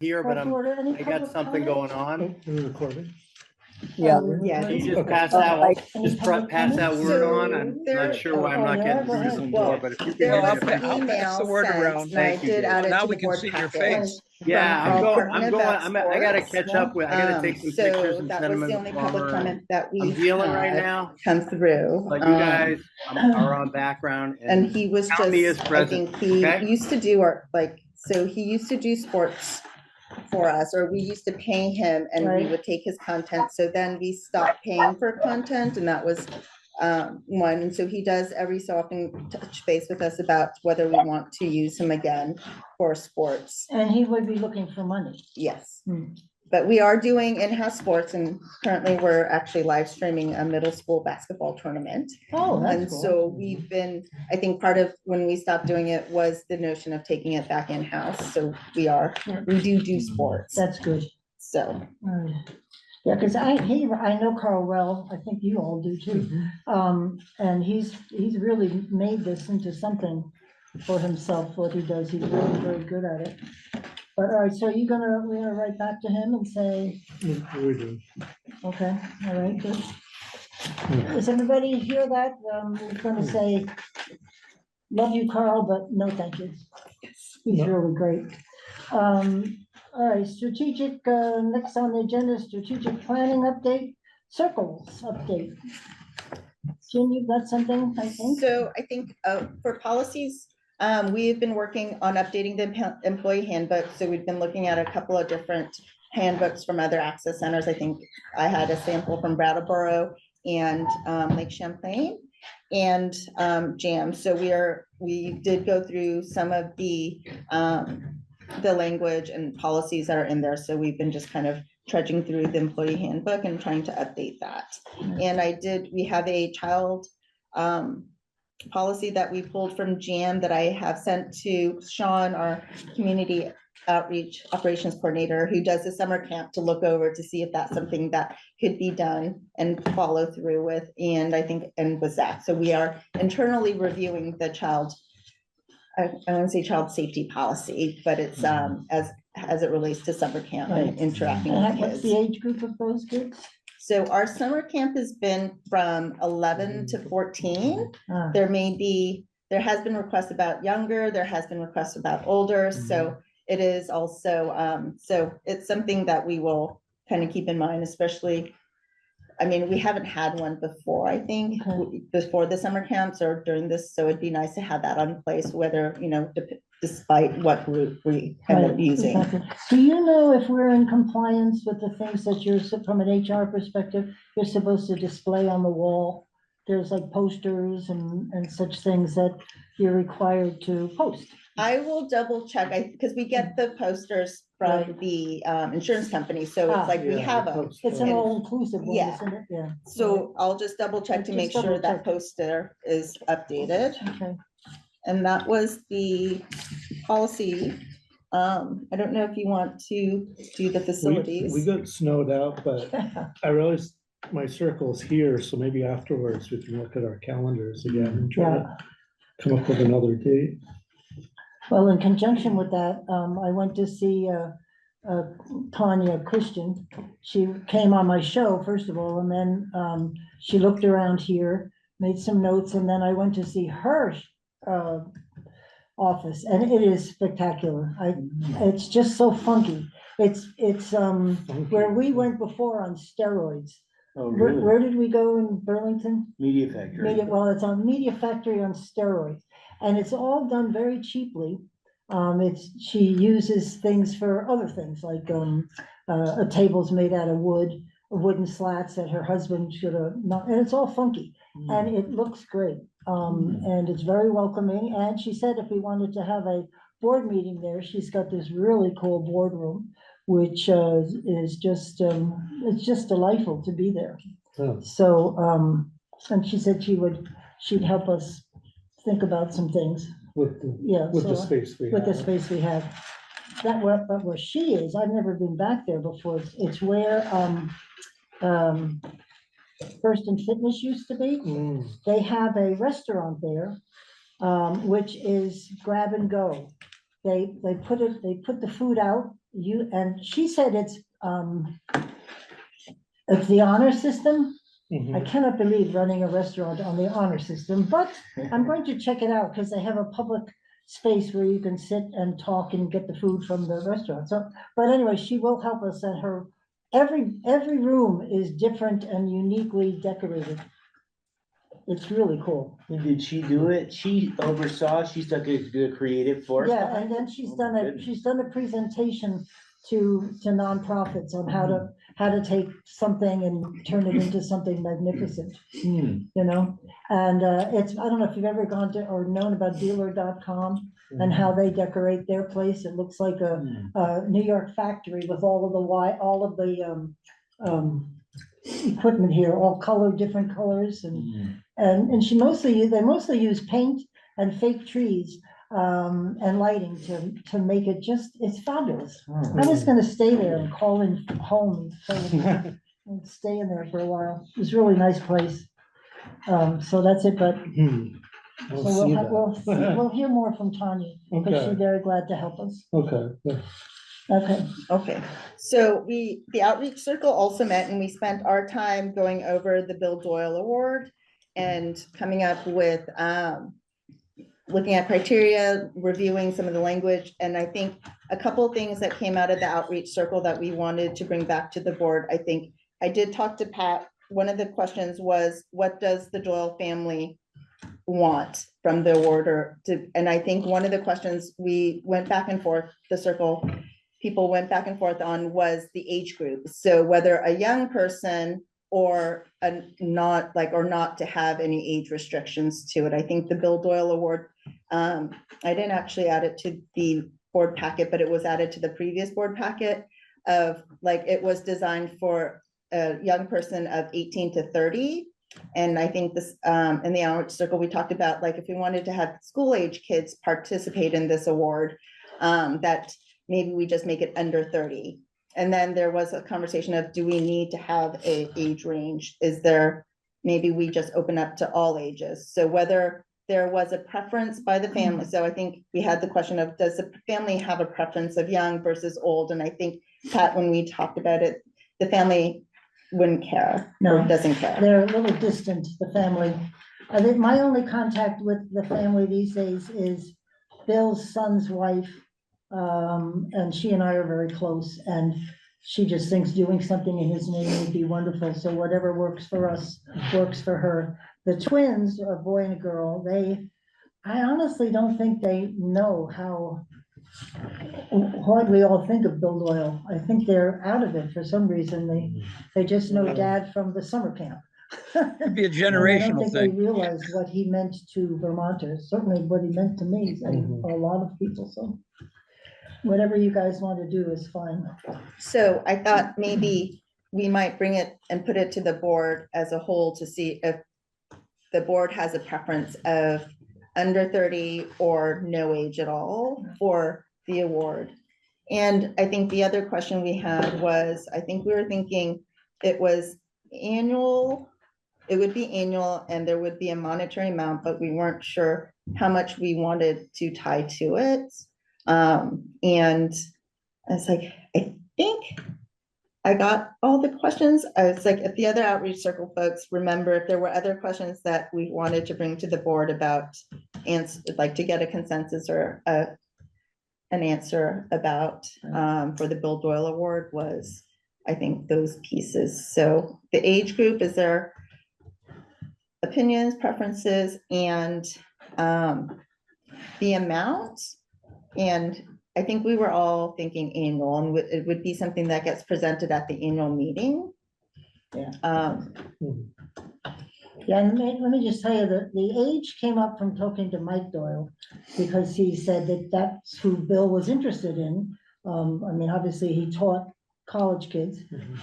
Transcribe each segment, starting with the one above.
here, but I got something going on. Recording. Yeah. Yeah. You just Okay. pass that, Any just public pass that comments? word So on. I'm there- not sure why I'm Oh, not yeah, getting go through ahead. some Well, more, but if you can there hit was me an up. I'll pass the email word sent, around. and I Thank you, did Dave. add it Now to we the can board see your packet. face. Yeah, from I'm going, Department I'm of going, Vet I gotta Sports. catch up with, I gotta take some pictures So and that send was them the in only the public farmer. comment that we I'm healing right had now, come through. but you guys are on background And and he was count me as just, I present, think he okay? used to do our, like, so he used to do sports for us, or we used to pay him and we Right. would take his content. So then we stopped paying for content, and that was one. And so he does every so often touch base with us about whether we want to use him again for sports. And he would be looking for money. Yes. Hmm. But we are doing in-house sports, and currently we're actually live streaming a middle school basketball tournament. Oh, And that's cool. so we've been, I think part of when we stopped doing it was the notion of taking it back in-house. So we do sports. That's good. So, Yeah, because I know Carl well, I think you all do too. And he's really made this into something for himself, what he does. He's really very good at it. But all right, so we're gonna write back to him and say, We do. okay, all right, good. Does everybody hear that? We're gonna say, love you, Carl, but no, thank you. He's really great. All right, strategic, next on the agenda, strategic planning update, circles update. Jim, you've got something, I think? so I think for policies, we have been working on updating the employee handbook. So we've been looking at a couple of different handbooks from other access centers. I think I had a sample from Brattleboro and Lake Champlain and JAM. So we did go through some of the language and policies that are in there. So we've been just kind of trudging through the employee handbook and trying to update that. And we have a child policy that we pulled from JAM that I have sent to Sean, our community outreach operations coordinator, who does the summer camp, to look over to see if that's something that could be done and follow through with. And I think, and with Zach. So we are internally reviewing the I want to say child safety policy, but it's as it relates to summer camp and interacting with And what's kids. the age group of those kids? So our summer camp has been from 11 to 14. Ah, There has been requests about younger, there has been requests about older, so it is also, so it's something that we will kind of keep in mind, especially, I mean, we haven't had one before, I think, before the summer camps or during this, so it'd be nice to have that on place, whether, despite what group we end up right, using. exactly. Do you know if we're in compliance with the things that you're, from an HR perspective, you're supposed to display on the wall? There's like posters and such things that you're required to post. I will double check, because we get the posters from the insurance company, so it's like we have them. It's an all-inclusive one, Yeah. isn't it? Yeah. So I'll just double check to Just make sure double that check. poster is updated. Okay. And that was the policy. I don't know if you want to do the We facilities. got snowed out, but I realized my circle's here, so maybe afterwards we can look at our calendars again and try to come up with another date. Well, in conjunction with that, I went to see Tanya Christian. She came on my show, first of all, and then she looked around here, made some notes, and then I went to see her office, and it is spectacular. It's just so funky. It's where we went before on steroids. Oh, Where, really? where did we go in Burlington? Media Factory. Well, it's on Media Factory on steroids, and it's all done very cheaply. She uses things for other things, like a table's made out of wooden slats that her husband should have not, and it's all funky, and it looks great. And it's very welcoming, and she said if we wanted to have a board meeting there, she's got this really cool boardroom, which is just, it's just delightful to be there. Oh. So, and she said she'd help us think about some things. With the space we have. With the space we have. But where she is, I've never been back there before. It's where First and Fitness used to be. They have a restaurant there, which is grab and go. they put the food out, and she said it's the honor system. I Mhm. cannot believe running a restaurant on the honor system, but I'm going to check it out because they have a public space where you can sit and talk and get the food from the restaurant. So, but anyway, she will help us, and every room is different and uniquely decorated. It's really cool. And did she do it? She oversaw, she's like a good creative force. Yeah, behind and then it? she's Oh my done a presentation to nonprofits on how to take something and turn it into something magnificent, goodness. you know? And I don't know if you've ever gone to or known about dealer.com and how they decorate their place. It looks like a New York factory with all of the equipment here, all colored, different colors, and they mostly use paint and fake trees and lighting to make it it's fabulous. I was gonna stay there and call in home and stay in there for a while. It was a really nice place. So that's it, but I'll so see we'll hear more from Tanya, because Okay. she's very glad to help us. Okay, yeah. Okay. Okay, so the outreach circle also met and we spent our time going over the Bill Doyle Award and coming up with, looking at criteria, reviewing some of the language. And I think a couple of things that came out of the outreach circle that we wanted to bring back to the board. I think I did talk to Pat. One of the questions was, what does the Doyle family want from the award? And I think one of the questions we went back and forth, the circle, people went back and forth on was the age group. So whether a young person or not to have any age restrictions to it. I think the Bill Doyle Award, I didn't actually add it to the board packet, but it was added to the previous board packet of it was designed for a young person of 18 to 30. And I think this, in the outreach circle, we talked about if we wanted to have school age kids participate in this award, that maybe we just make it under 30. And then there was a conversation of, do we need to have a age range? Maybe we just open up to all ages. So whether there was a preference by the family. So I think we had the question of, does the family have a preference of young versus old? And I think, Pat, when we talked about it, the family wouldn't care or doesn't care. They're a little distant, the family. I think my only contact with the family these days is Bill's son's wife. And she and I are very close, and she just thinks doing something in his name would be wonderful. So whatever works for us, works for her. The twins, a boy and a girl, I honestly don't think they know what we all think of Bill Doyle. I think they're out of it for some reason. They just know Dad from the summer camp. It'd be a I don't generational think they thing. realize what he meant to Vermonters, certainly what he meant to me and a lot of people, so. Whatever you guys want to do is fine. So I thought maybe we might bring it and put it to the board as a whole to see if the board has a preference of under 30 or no age at all for the award. And I think the other question we had was, I think we were thinking it was annual, it would be annual and there would be a monetary amount, but we weren't sure how much we wanted to tie to it. And I was like, I think I got all the questions. I was like, if the other outreach circle folks remember, if there were other questions that we wanted to bring to the board about, and to get a consensus or an answer about for the Bill Doyle Award was, I think, those pieces. So the age group, is there opinions, preferences, and the amount? And I think we were all thinking annual, and it would be something that gets presented at the annual meeting. Yeah. Yeah, and let me just tell you that the age came up from talking to Mike Doyle, because he said that that's who Bill was interested in. I mean, obviously he taught college kids,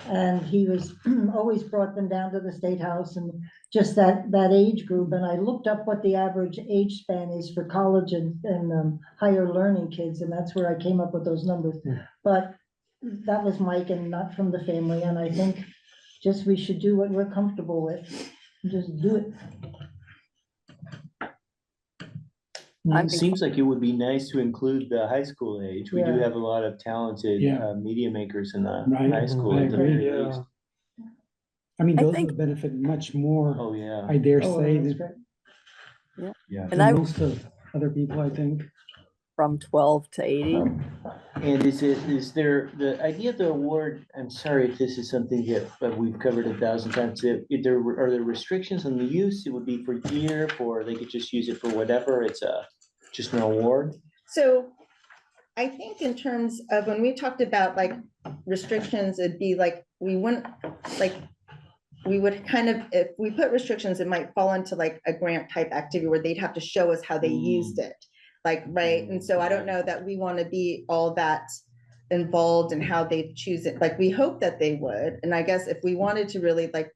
and he was always brought them down to the State House and just that age group. And I looked up what the average age span is for college and higher learning kids, and that's where I came up with those numbers. But that was Mike and not from the family, and I think just we should do what we're comfortable with. Just do it. It seems like it would be nice to include the high school age. We do Yeah. have a lot of talented Yeah. media makers in the Right, high school. I at the agree, very yeah. least. I mean, I those think- would benefit much more, Oh, yeah. I dare Oh, say, that's than great. Yeah. And I most of other people, I think. from 12 to 80. And is there, the idea of the award, I'm sorry if this is something that we've covered 1,000 times, are there restrictions on the use? It would be for year, for, they could just use it for whatever, it's just an award? So I think in terms of when we talked about like restrictions, it'd be like, we wouldn't, like, we would kind of, if we put restrictions, it might fall into like a grant type activity where they'd have to show us how they used it. Like, right, and so I don't know that we want to be all that involved in how they choose it, like, we hope that they would, and I guess if we wanted to really, like,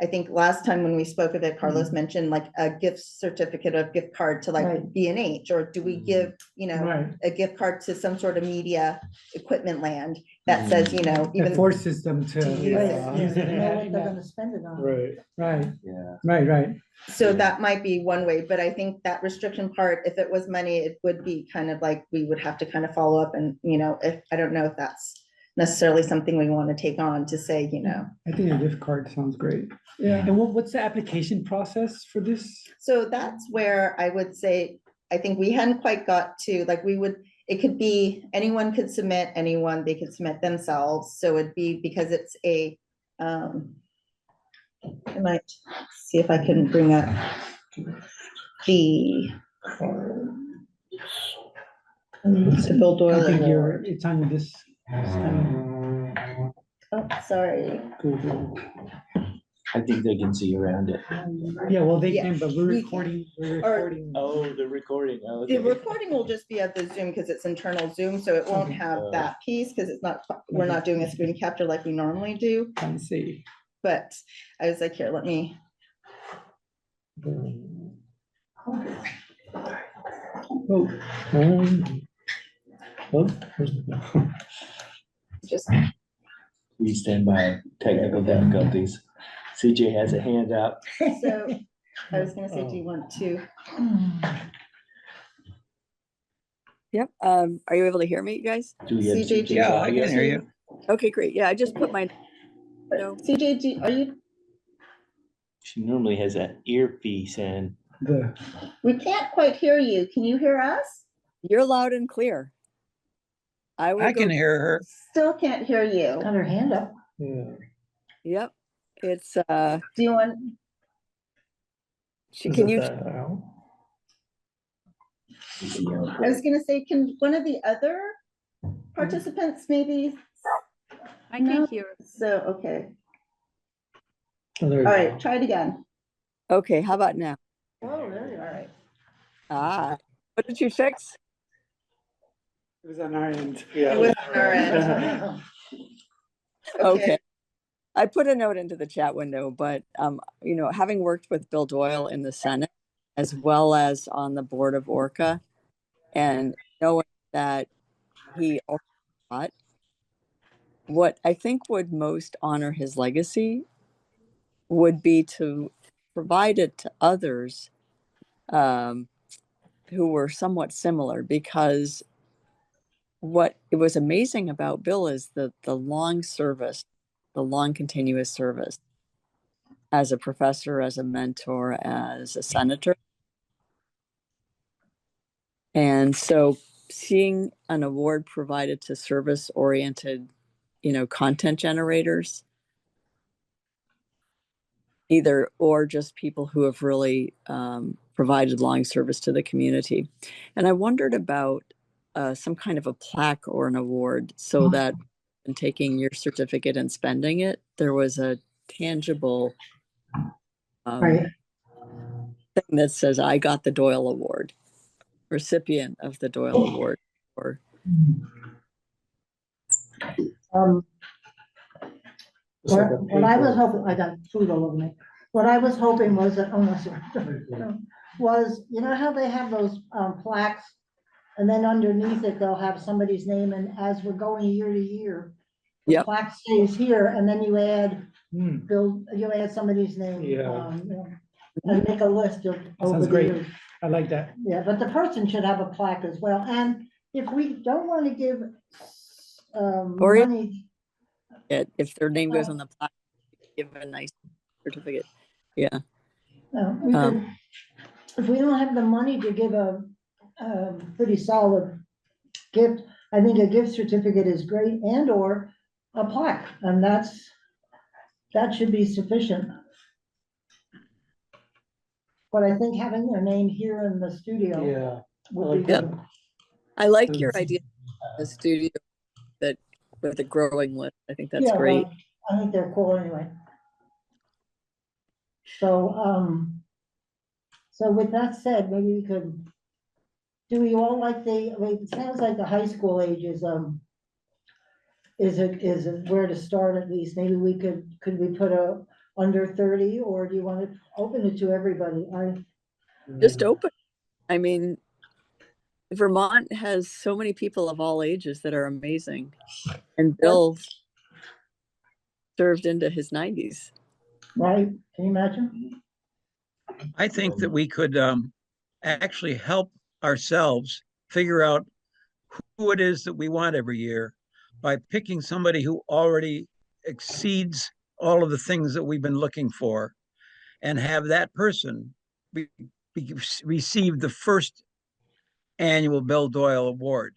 I think last time when we spoke of it, Carlos mentioned like a gift certificate or gift card to like Right. B&H, or do we give, Right. a gift card to some sort of media equipment land that says, It even. forces them to. to use it. Right, use it they in know that- what in they're that- gonna spend it on. Right, right, Yeah. right. So that might be one way, but I think that restriction part, if it was money, it would be kind of like, we would have to kind of follow up and, if, I don't know if that's necessarily something we want to take on to say, I think a gift card sounds great. Yeah. And what's the application process for this? So that's where I would say, I think we hadn't quite got to, like, it could be, anyone could submit, they could submit themselves, so it'd be, because it's I might see if I can bring up the Bill Doyle I think Award. it's on this. Oh, sorry. Google. I think they can see around it. Yeah, well, they Yeah, can, but we're we can. recording, Or- Oh, the recording, oh, The okay. recording will just be of the Zoom because it's internal Zoom, so it won't have that piece because it's not, we're not doing a screen capture like we normally do. Can't see. But I was like, here, let me, Oh. Oh. just, Please stand by, technical difficulties. CJ has a hand up. so, I was gonna say, do you want to? Yep. Are you able to hear me, you guys? Do we have CJ, CJ? Yeah, I can hear you. Okay, great. Yeah, I just put my, no, CJ, are you, She normally has that earpiece in. we can't quite hear you. Can you hear us? you're loud and clear. I will I go, can hear her. Still can't hear you. Got her hand up. Yeah. yep. It's, Do you want, can you, I was gonna say, can one of the other participants maybe? I No. can hear. So, okay, Oh, there all you right, go. try it again. okay, how about now? Oh, there you are. Ah, what did you fix? It was on our end. It was on our end. Okay. I put a note into the chat window, but, having worked with Bill Doyle in the Senate, as well as on the board of ORCA, and knowing that he also taught, what I think would most honor his legacy would be to provide it to others who were somewhat similar, because what it was amazing about Bill is the long service, the long continuous service as a professor, as a mentor, as a senator. And so seeing an award provided to service-oriented, content generators, or just people who have really provided long service to the community. And I wondered about some kind of a plaque or an award, so that in taking your certificate and spending it, there was a tangible Right. thing that says, I got the Doyle Award, recipient of the Doyle Award. Or What I was hoping, I got food all over me. What I was hoping was that, oh, no, sorry. Was, how they have those plaques, and then underneath it, they'll have somebody's name, and as we're going year to year, the Yep. plaque stays here, and then you add, Hmm. you add somebody's name. Yeah. And make a list of over Sounds the great. years. I like that. Yeah, but the person should have a plaque as well, and if we don't want to give Or if- money, If their name goes on the plaque, give a nice certificate. Yeah. we could, if we don't have the money to give a pretty solid gift, I think a gift certificate is great, and or a plaque, and that should be sufficient. But I think having their name here in the studio Yeah. would be Yeah. good. I like your idea of the studio that with the growing list. I think that's Yeah, great. well, I think they're cool anyway. So with that said, maybe we could, do we all like I mean, it sounds like the high school age is where to start at least. Maybe we could we put a under 30, or do you want to open it to everybody? Just open. I mean, Vermont has so many people of all ages that are amazing. And Bill served into his 90s. Right, can you imagine? I think that we could actually help ourselves figure out who it is that we want every year by picking somebody who already exceeds all of the things that we've been looking for, and have that person receive the first annual Bill Doyle Award.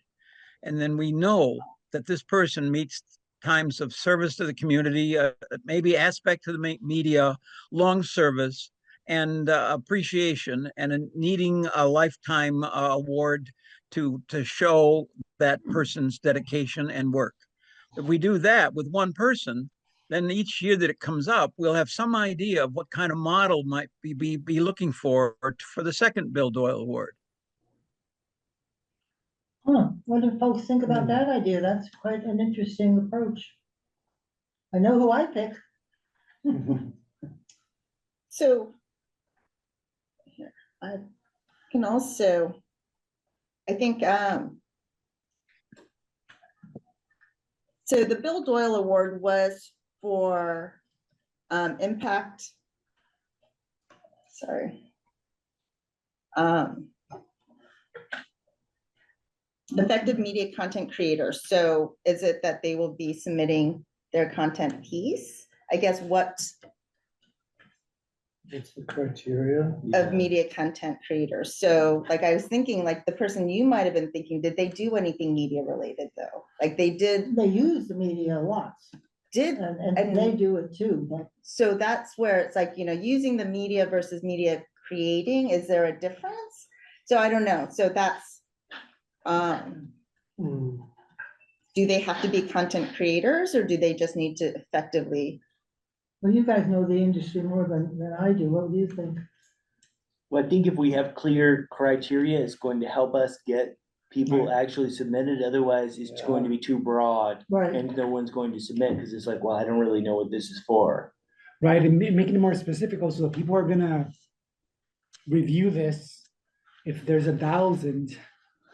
And then we know that this person meets times of service to the community, maybe aspect to the media, long service, and appreciation, and needing a lifetime award to show that person's dedication and work. If we do that with one person, then each year that it comes up, we'll have some idea of what kind of model might be looking for the second Bill Doyle Award. Huh, what do folks think about that idea? That's quite an interesting approach. I know who I pick. So here, I can also, I think, so the Bill Doyle Award was for impact, sorry. Effective media content creators. So is it that they will be submitting their content piece? I guess what It's the criteria. of media content creators. So like I was thinking, like the person you might have been thinking, did they do anything media related though? Like they did, They use the media a lot, did, and they do it too, but so that's where it's like, you know, using the media versus media creating, is there a difference? So I don't know. So that's, do they have to be content creators, or do they just need to effectively? well, you guys know the industry more than I do. What do you think? Well, I think if we have clear criteria, it's going to help us get people actually submitted. Otherwise, it's going to be too broad. Right. And no one's going to submit because it's like, well, I don't really know what this is for. Right, and making it more specific also, people are gonna review this if there's 1,000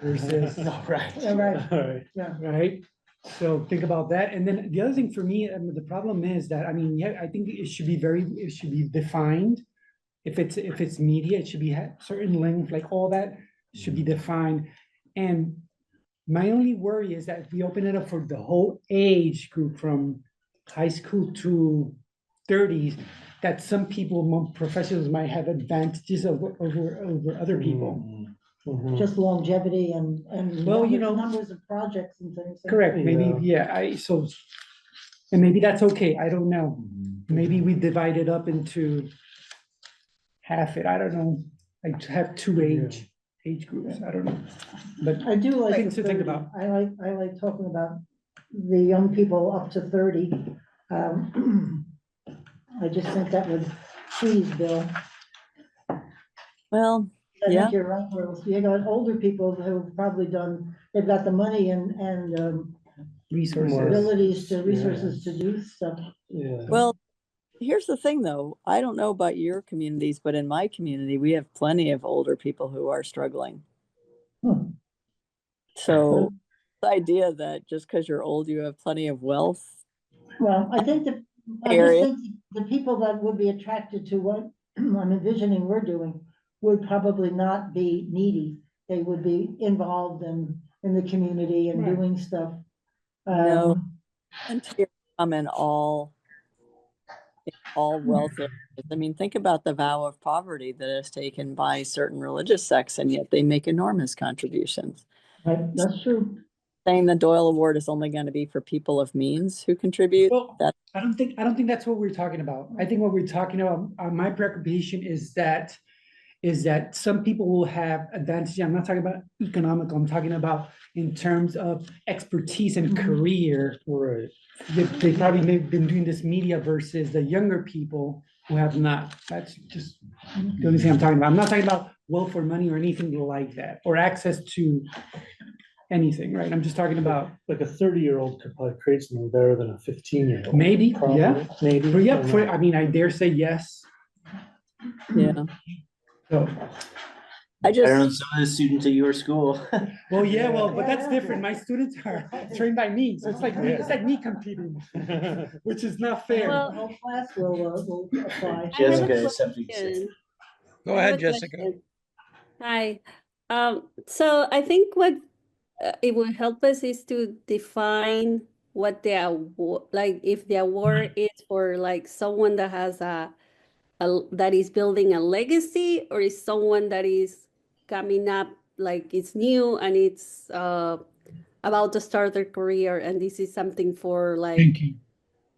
versus, Right. Yeah, right, All right. yeah. right? So think about that, and then the other thing for me, the problem is that, I mean, yeah, I think it should be defined. If it's media, it should be certain length, like all that should be defined. And my only worry is that if we open it up for the whole age group from high school to 30s, that some people, professionals might have advantages over other people. Just longevity and Well, you know, numbers of projects and things. Correct, maybe, yeah, and maybe that's okay, I don't know. Maybe we divide it up into half it, I don't know, like to have two age groups, I don't know. But I do like things the to think 30. about. I like talking about the young people up to 30. I just think that would please Bill. Well, I yeah. think you're right, Rose. You got older people who've probably they've got the money and Resources. resources to do stuff. Yeah. Well, here's the thing though. I don't know about your communities, but in my community, we have plenty of older people who are struggling. So the idea that just because you're old, you have plenty of wealth. Well, I just Area. think the people that would be attracted to what I'm envisioning we're doing would probably not be needy. They would be involved in the community and Right. doing stuff. No. Um, And tears come in all welfare. I mean, think about the vow of poverty that is taken by certain religious sects, and yet they make enormous contributions. That's true. Saying the Doyle Award is only going to be for people of means who contribute. Well, That I don't think that's what we're talking about. I think what we're talking about, my preoccupation is that some people will have advantage. I'm not talking about economical, I'm talking about in terms of expertise and career. Right. They probably may have been doing this media versus the younger people who have not. That's just the only thing I'm talking about. I'm not talking about wealth or money or anything like that, or access to anything, right? I'm just talking about Like a 30-year-old could probably create something better than a 15-year-old. maybe, Probably, yeah. maybe. For, I yeah, don't for, know. I mean, I dare say yes. yeah. So, I I don't know, just some of the students at your school. well, yeah, well, but that's Yeah. different. My students are trained by me, so it's like me competing, which is not fair. The Well, whole class will apply. I have a Jessica has something to say. question. Go I have ahead, a Jessica. question. Hi. So I think what it will help us is to define what the award, like if the award is for like someone that has that is building a legacy, or is someone that is coming up, like it's new and it's about to start their career, and this is something for like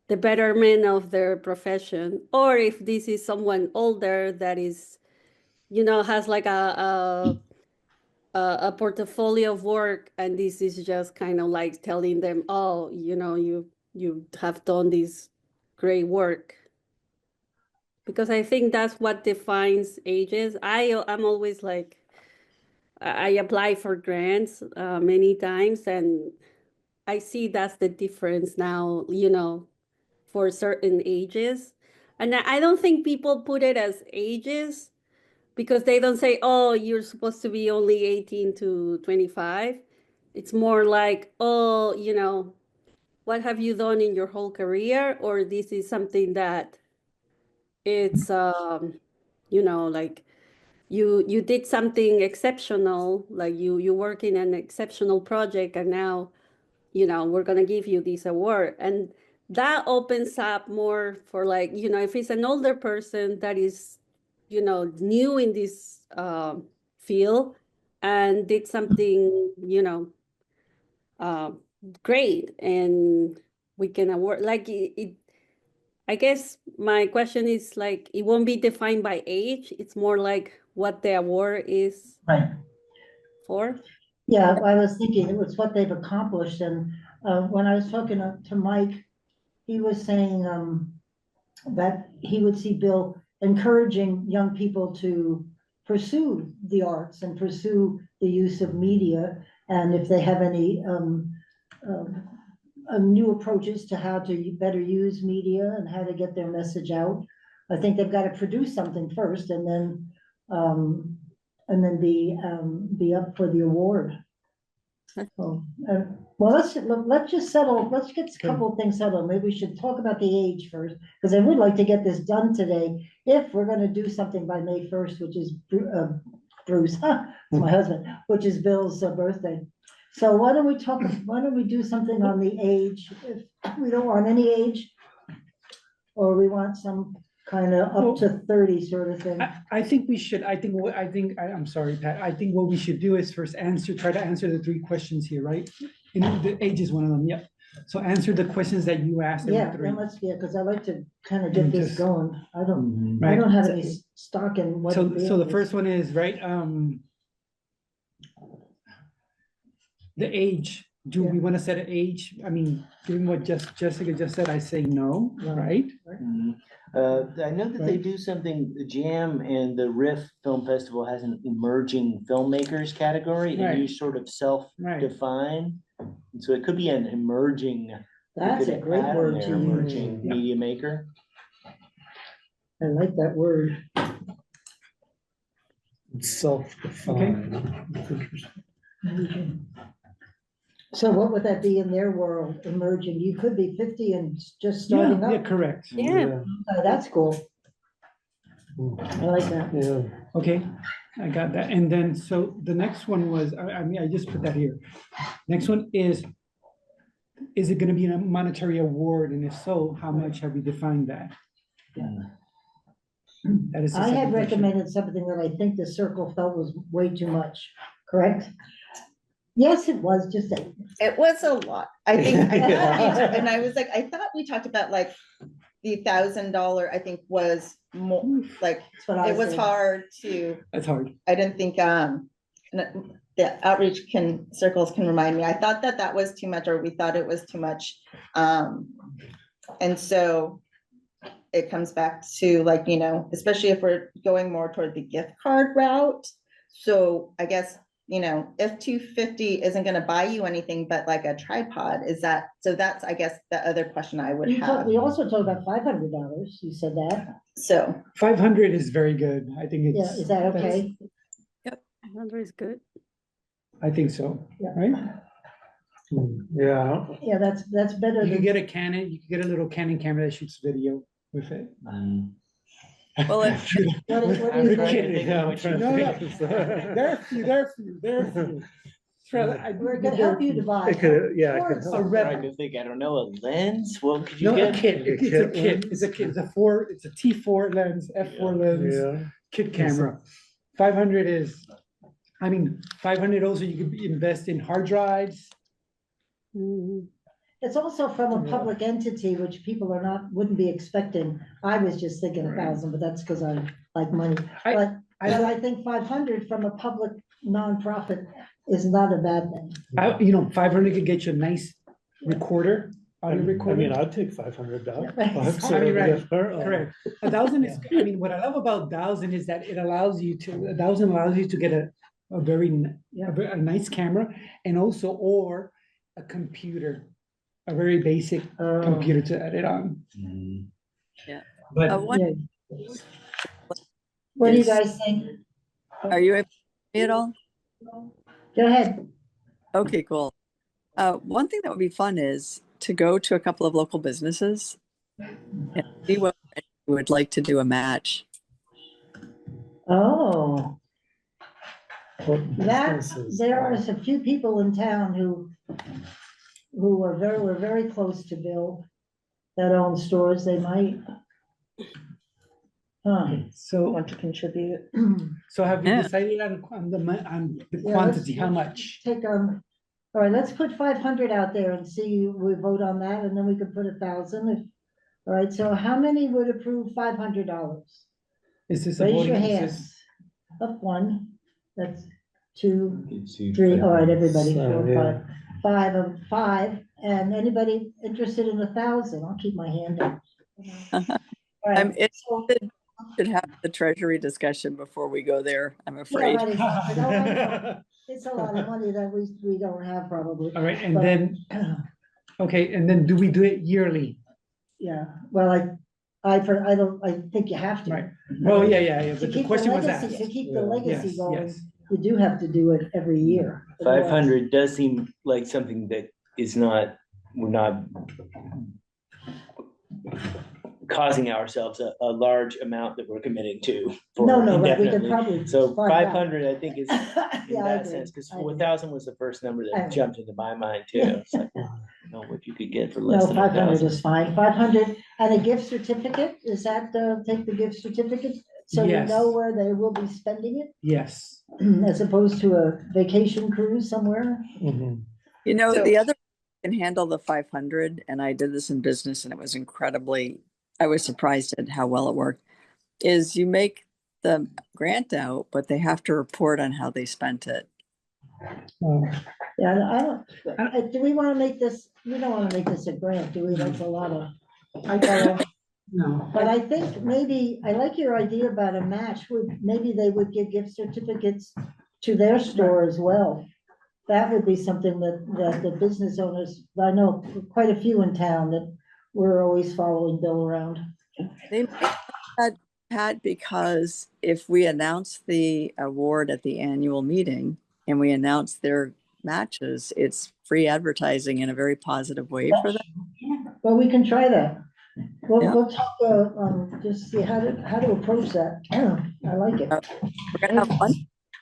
the betterment of their profession, or if this is someone older that is, has like a portfolio of work, and this is just kind of like telling them, oh, you have done this great work. Because I think that's what defines ages. I'm always like, I apply for grants many times, and I see that's the difference now, for certain ages. And I don't think people put it as ages because they don't say, oh, you're supposed to be only 18 to 25. It's more like, oh, what have you done in your whole career? Or this is something that it's, like you did something exceptional, like you work in an exceptional project, and now we're going to give you this award. And that opens up more for like, if it's an older person that is, new in this field and did something, uh, great, and we can award, like I guess my question is like, it won't be defined by age. It's more like what the award is Right. for. Yeah, I was thinking it was what they've accomplished, and when I was talking to Mike, he was saying that he would see Bill encouraging young people to pursue the arts and pursue the use of media, and if they have any new approaches to how to better use media and how to get their message out. I think they've got to produce something first, and then be up for the award. So, well, let's just settle, let's get a couple of things settled. Maybe we should talk about the age first, because I would like to get this done today, if we're gonna do something by May 1st, which is Bruce, my husband, which is Bill's birthday. So why don't we do something on the age, if we don't want any age, or we want some kind of up to 30 sort of thing. I think we should, I'm sorry, Pat, I think what we should do is first try to answer the 3 questions here, right? And the age is one of them, yep. So answer the questions that you asked. Yeah, because I like to kind of get And this just- going. I don't Right. have any stock in what. So it the is. first one is, right, the age. Do we want to set an age? I mean, given what Jessica just said, I say no, right? I know that they do something, the Jam and the Riff Film Festival has an emerging filmmakers category, and you Right. sort of Right. self-define. So it could be an emerging. That's you a could great add on word there, to use. Emerging Yeah. media maker. I like that word. Self-defined. So what would that be in their world, emerging? You could be 50 and just starting Yeah, up. correct. Yeah. That's cool. I like that. Yeah. Okay, I got that. And then, so the next one was, I mean, I just put that here. Next one is it gonna be a monetary award? And if so, how much have we defined that? That is the I second had question. recommended something that I think the circle felt was way too much, correct? Yes, it was, just a, It was a lot. I think, Yeah. and I was like, I thought we talked about like the $1,000, I think was more, like, that's what I it was said. hard to, That's hard. I didn't think, the outreach circles can remind me. I thought that that was too much, or we thought it was too much. And so it comes back to like, you know, especially if we're going more toward the gift card route. So I guess, you know, if 250 isn't gonna buy you anything but like a tripod, is that, so that's, I guess, the other question I would have. We also talked about $500, you said that, So 500 is very good. I think it's. yeah, is that okay? 100 is good. I think so, Yeah. right? Yeah. Yeah, that's better You than. could get a Canon, you could get a little Canon camera that shoots video with it. Well, What do you We're think? kidding. Yeah, I'm trying to No, no. think. There are a few, there are a few, there are a few. We're gonna help you to buy. It could, yeah, it Or could it's help. a rep- Trying to think, I don't know, a lens, what could you No, a get? kit, it's a kit, it's a kit, it's a T4 lens, F4 lens, Yeah. kit camera. 500 is, I mean, 500 also you could invest in hard drives. Mhm. It's also from a Yeah. public entity, which people are not, wouldn't be expecting. I was just thinking 1,000, but that's because I like money. I- But I- I think 500 from a public nonprofit is not a bad thing. You know, 500 could get you a nice recorder, audio I mean, recorder. I'd take $500. Right. bucks, I mean, right, gift card. Correct. 1,000 is, I mean, what I love about 1,000 is that it allows you to, 1,000 allows you to get a very, a nice camera and also, or a computer, a very basic Oh. computer to edit on. Yeah. But What, Yeah. What do you Is- guys think? are you able to hear me at all? Go ahead. Okay, cool. One thing that would be fun is to go to a couple of local businesses and see what you would like to do a match. Oh, What that, businesses? there are a few people in town who were very close to Bill that own stores, they might. Huh. so, want to contribute. so have you Yeah. decided on the Yeah, quantity, how much? Take, all right, let's put 500 out there and see, we vote on that, and then we could put 1,000 if, all right, so how many would approve $500? Is this a Raise voting? your is hands. this- Up one, that's two, three, all right, everybody, So, 4, yeah. 5, and anybody interested in 1,000, I'll keep my hand up. All right, It so- should have the treasury discussion before we go there, I'm Yeah, afraid. right, exactly. No, I know. It's a lot of money that we don't have probably. All right, and But- then, okay, and then do we do it yearly? Yeah, well, I think you have to. Right. Well, yeah, To but the keep the question was legacy, asked. to keep the Yeah. legacy Yes, going, yes. you do have to do it every year. 500 does seem like something that is not, we're not causing ourselves a large amount that we're committing to. for No, right, we could indefinitely. probably. So find out. 500, I think, is in Yeah, I that agree. sense, because I agree. 1,000 was the first number I that agree. jumped into my mind too. It's like, know what you could get for No, less than 500 1,000. is fine, 500, and a gift certificate, is that, take the gift certificate? So we Yes. know where they will be spending it, Yes. as opposed to a vacation cruise somewhere? Mhm. You know, So- the other can handle the 500, and I did this in business and it was I was surprised at how well it worked, is you make the grant out, but they have to report on how they spent it. Yeah, I don't, do we wanna make this, we don't wanna make this a grant, do we? That's a lot of. No. But I think maybe, I like your idea about a match, maybe they would give gift certificates to their store as well. That would be something that the business owners, I know quite a few in town that we're always following Bill around. They make that, Pat, because if we announce the award at the annual meeting and we announce their matches, it's free advertising in a very positive way for them. Well, we can try that. We'll, Yeah. we'll talk, just see how to approach that. I like it. We're gonna have lunch.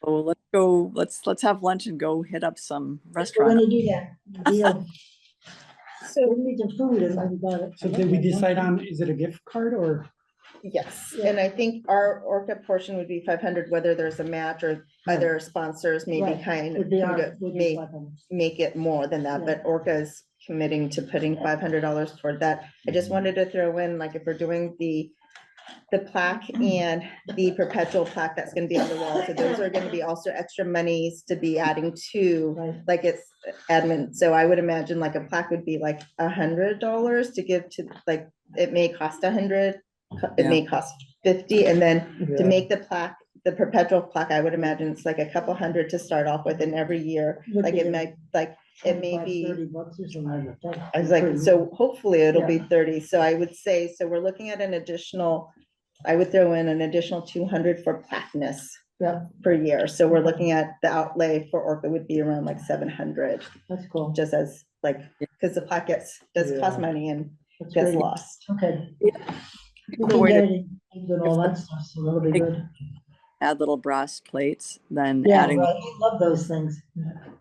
So let's go, let's have lunch and go hit up some We're restaurant. gonna do that. Deal. So, We need some food and then we got it. So did we decide on, is it a gift card or? yes, and I think our ORCA portion would be 500, whether there's a match or other sponsors maybe Right. kind Would be of our, would be may 500. make it more than that, Yeah. but ORCA is committing to putting $500 toward that. I just wanted to throw in, like, if we're doing the plaque and the perpetual plaque that's gonna be on the wall, so those are gonna be also extra monies to be adding to, Right. like, it's admin, so I would imagine like a plaque would be like $100 to give to, like, it may cost 100, it may cost 50, and then to Yeah. make the plaque, the perpetual plaque, I would imagine it's like a couple hundred to start off with, and every year, Would like, be it might, like, it may 25, be. 30 bucks or something like that. I was like, so hopefully it'll be Yeah. 30, so I would say, so we're looking at an additional, I would throw in an additional 200 for plaqueness. Yeah. Per year, so we're looking at the outlay for ORCA would be around like 700, That's cool. just as like, because the plaque does cost Yeah. money and That's gets great. lost. Okay. Yeah. We The can way get to- it and all that stuff, so that'll be good. Add little brass plates, then Yeah, adding right. I love those things.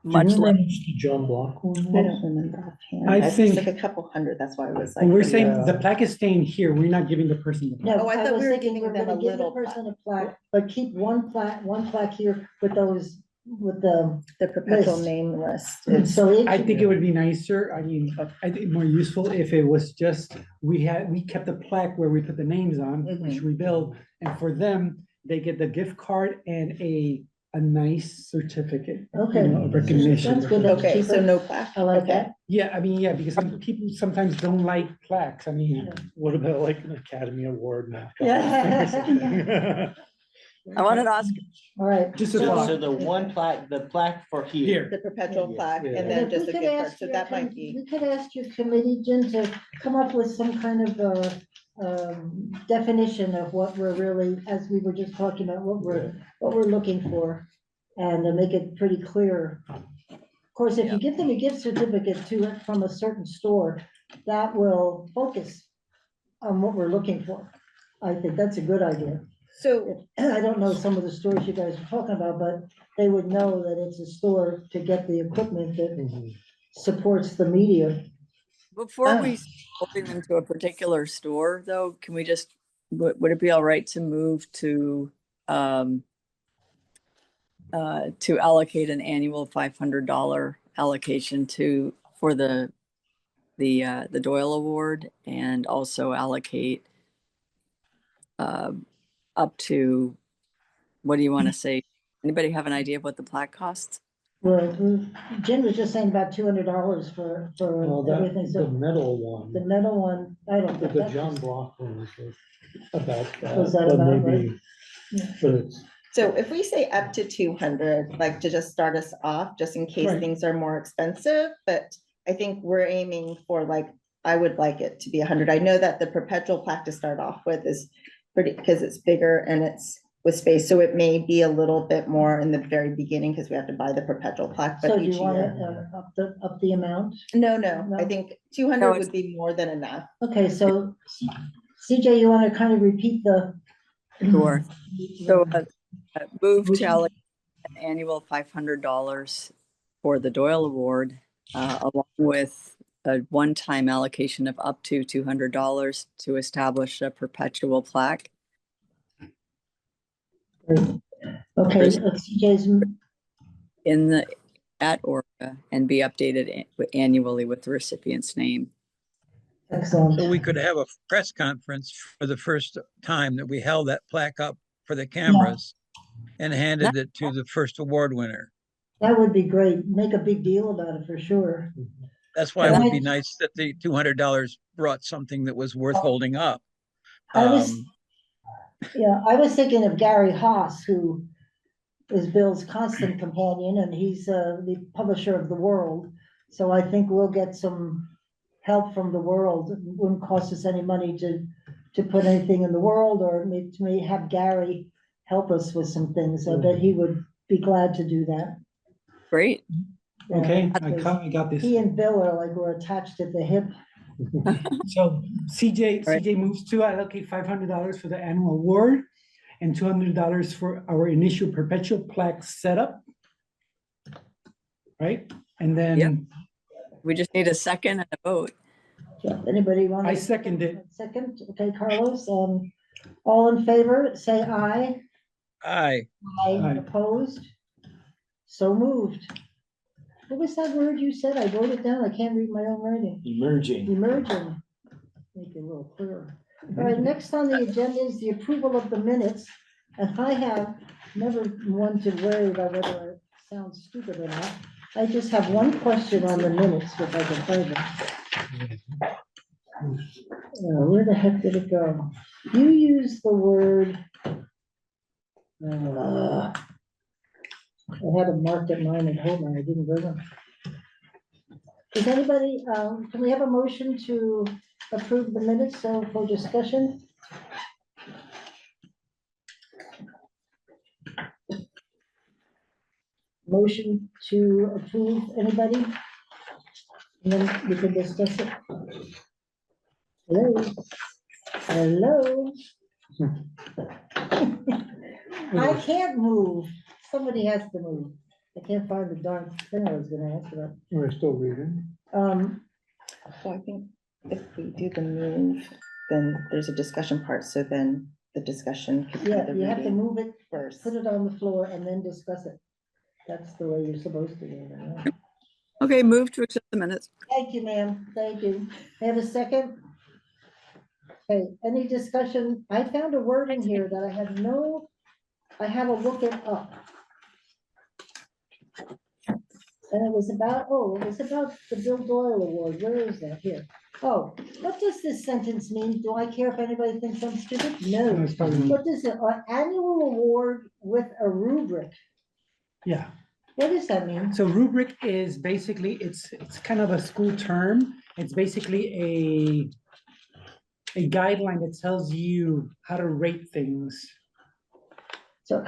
much Do you less. remember the John Block one? I don't remember offhand, I I think think- it's like a couple hundred, that's why I was like. When we're saying Yeah. the plaque is staying here, we're not giving the person the plaque. No, Oh, I thought was we were thinking giving them gonna a give the little person a plaque, but keep one plaque here with those, with the, The perpetual List. name list, it's, so each. I think it would be nicer, I mean, I think more useful if it was just, we kept a plaque where we put the names on, which we build, and for them, they get the gift card and a nice certificate. you Okay. know, of recognition. That's good. That's okay, so cheaper. no plaque. I like Okay. that. Yeah, I mean, yeah, because some people sometimes don't like plaques, I mean, What about like an Academy Award now? Yeah. I wanted to ask, All right. just a So- thought. So the one plaque, the plaque for here. The perpetual Yes. plaque, Yeah. and And then if just we a could gift card, ask so your that might com- be, We could ask your committee, Jen, to come up with some kind of definition of what we're really, as we were just talking about, what we're looking for. And to make it pretty clear. Of course, if you give them a gift certificate from a certain store, that will focus on what we're looking for. I think that's a good idea. so, I don't know some of the stores you guys are talking about, but they would know that it's a store to get the equipment that Mhm. supports the media. before we open them to a particular store, though, can we just, would it be all right to move to allocate an annual $500 allocation for the Doyle Award, and also allocate up to, what do you want to say? Anybody have an idea of what the plaque costs? Well, Jen was just saying about $200 Well, for everything, the so metal one, the metal one, I don't think the that John was. Block one was about that. Was that but about maybe- right? Yeah. But it's, so if we say up to 200, like to just start us off, just in case Right. things are more expensive, but I think we're aiming for like, I would like it to be 100. I know that the perpetual plaque to start off with is pretty, because it's bigger and it's with space, so it may be a little bit more in the very beginning, because we have to buy the perpetual plaque, So but do you each want year. to up the amount? No, I No? think 200 No, would be more than enough. Okay, so CJ, you want to kind of repeat the? Sure. So move to allocate an annual $500 for the Doyle Award, along with a one-time allocation of up to $200 to establish a perpetual plaque. Okay, CJ's, At ORCA, and be updated annually with the recipient's name. excellent. So we could have a press conference for the first time that we held that plaque up for the cameras and handed it to the first award winner. That would be great. Make a big deal about it for sure. That's why it And would I- be nice that the $200 brought something that was worth holding up. I was, Um, yeah, I was thinking of Gary Haas, who is Bill's constant companion, and he's the publisher of The World. So I think we'll get some help from The World. It wouldn't cost us any money to put anything in The World, or may have Gary help us with some things. I bet he would be glad to do that. Great. Yeah, Okay, because I got this. He and Bill are like, we're attached at the hip So CJ moves to allocate $500 for the annual award and $200 for our initial perpetual plaque setup. Right? And then Yep. We just need a second and a vote. Yeah, anybody want? I second it. Second, okay, Carlos, all in favor, say aye. Aye. Aye. Opposed? So moved. What was that word you said? I wrote it down. I can't read my own writing. Emerging. Emerging. Make it a little clearer. All right, next on the agenda is the approval of the minutes. And I have never one to worry about whether it sounds stupid or not. I just have one question on the minutes, if I can find them. Where the heck did it go? You used the word. I had a mark at mine at home and I didn't bring them. Does anybody, can we have a motion to approve the minutes for discussion? Motion to approve, anybody? And then we can discuss it. Hello? Hello? I can't move. Somebody has to move. I can't find the darn thing I was gonna ask about. We're still reading. So I think if we do the move, then there's a discussion part, so then the discussion could be Yeah, the you have to reading move it, first. put it on the floor and then discuss it. That's the way you're supposed to do it. Okay, move to accept the minutes. Thank you, ma'am. Thank you. Have a second? Okay, any discussion? I found a word in here that I had to look it up. And it was about the Bill Doyle Award. Where is that here? Oh, what does this sentence mean? Do I care if anybody thinks I'm stupid? No. What does it, annual award with a rubric? Yeah. What does that mean? So rubric is basically, it's kind of a school term. It's basically a guideline that tells you how to rate things. So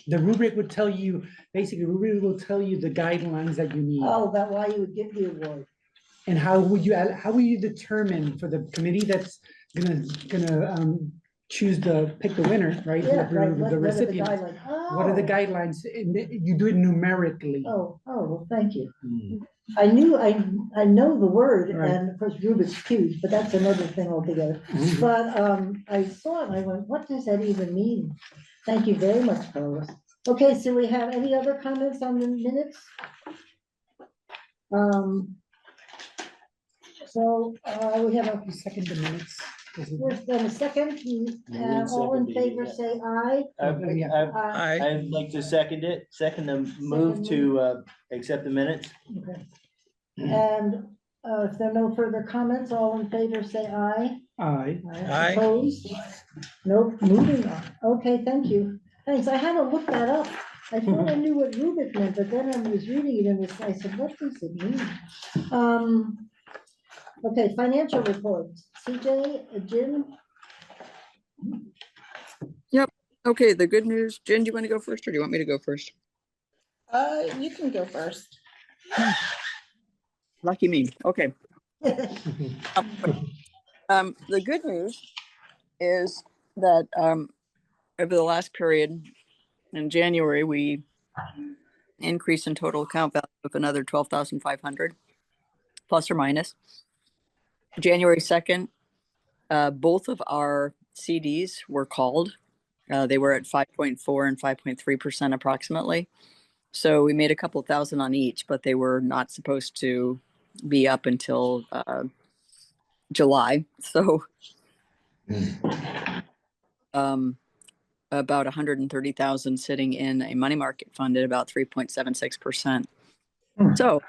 The rubric would tell you, basically, rubric will tell you the guidelines that you need. about why you would give the award. And how will you determine for the committee that's gonna pick the winner, right? Yeah, right. What The are the recipient. guidelines? What are the Oh. guidelines? And you do it numerically. Oh, well, thank you. Hmm. I know the word, Right. and of course Rubik's cubes, but that's another thing altogether. Mhm. But I saw it and I went, what does that even mean? Thank you very much, Carlos. Okay, so we have any other comments on the minutes? We have a Second the minutes. first and a second. All in seconded, favor, yeah. say aye. Aye. I'd like to second the move to accept the minutes. Okay. And if there are no further comments, all in favor, say aye. Aye. Aye. Opposed? Nope, moving on. Okay, thank you. Thanks. I had to look that up. I thought I knew what Rubik meant, but then I was reading it and I said, what does it mean? Okay, financial reports. CJ, Jim? Okay, the good news, Jen, do you want to go first or do you want me to go first? You can go first. Lucky me. Okay. The good news is that over the last period in January, we increased in total account value of another 12,500 plus or minus. January 2nd, both of our CDs were called. They were at 5.4 and 5.3% approximately. So we made a couple of thousand on each, but they were not supposed to be up until July. So about 130,000 sitting in a money market fund at about 3.76%. So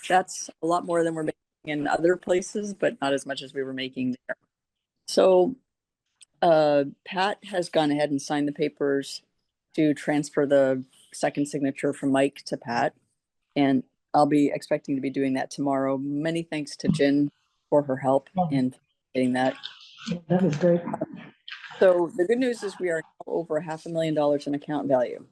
that's a lot more than we're making in other places, but not as much as we were making there. So Pat has gone ahead and signed the papers to transfer the second signature from Mike to Pat. And I'll be expecting to be doing that tomorrow. Many thanks to Jen for her help in getting that. That was great. So the good news is we are over $500,000 in account value.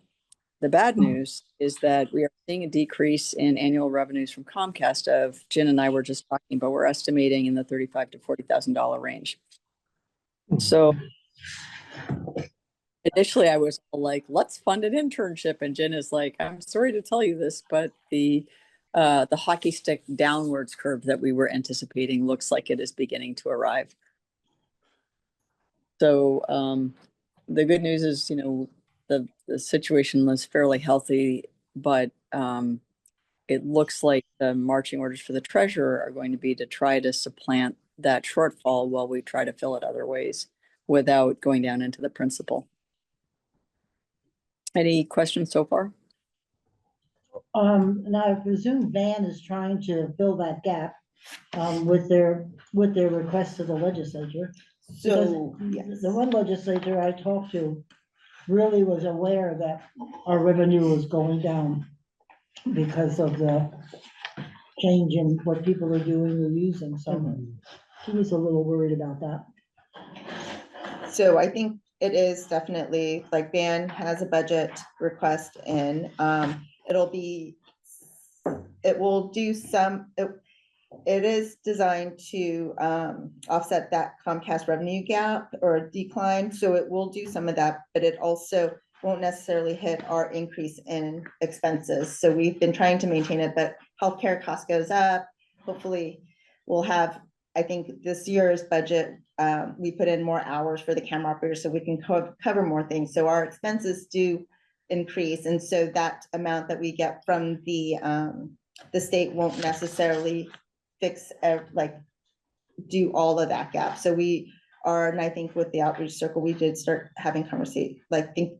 the bad news is that we are seeing a decrease in annual revenues from Comcast of, Jen and I were just talking about, we're estimating in the $35,000 to $40,000 range. So initially I was like, let's fund an internship. And Jen is like, I'm sorry to tell you this, but the hockey stick downwards curve that we were anticipating looks like it is beginning to arrive. So the good news is, the situation was fairly healthy, but it looks like the marching orders for the treasurer are going to be to try to supplant that shortfall while we try to fill it other ways without going down into the principal. Any questions so far? Now I presume Van is trying to fill that gap, with their request to the legislature. So, Because yes. the one legislator I talked to really was aware that our revenue was going down because of the change in what people are doing or using, so he was a little worried about that. So I think it is definitely, like, Van has a budget request in, it will do some, it is designed to offset that Comcast revenue gap or decline, so it will do some of that, but it also won't necessarily hit our increase in expenses. So we've been trying to maintain it, but healthcare cost goes up. Hopefully we'll have, I think this year's budget, we put in more hours for the camera operators so we can cover more things. So our expenses do increase. And so that amount that we get from the state won't necessarily fix, do all of that gap. So we are, and I think with the outreach circle, we did start having conversation,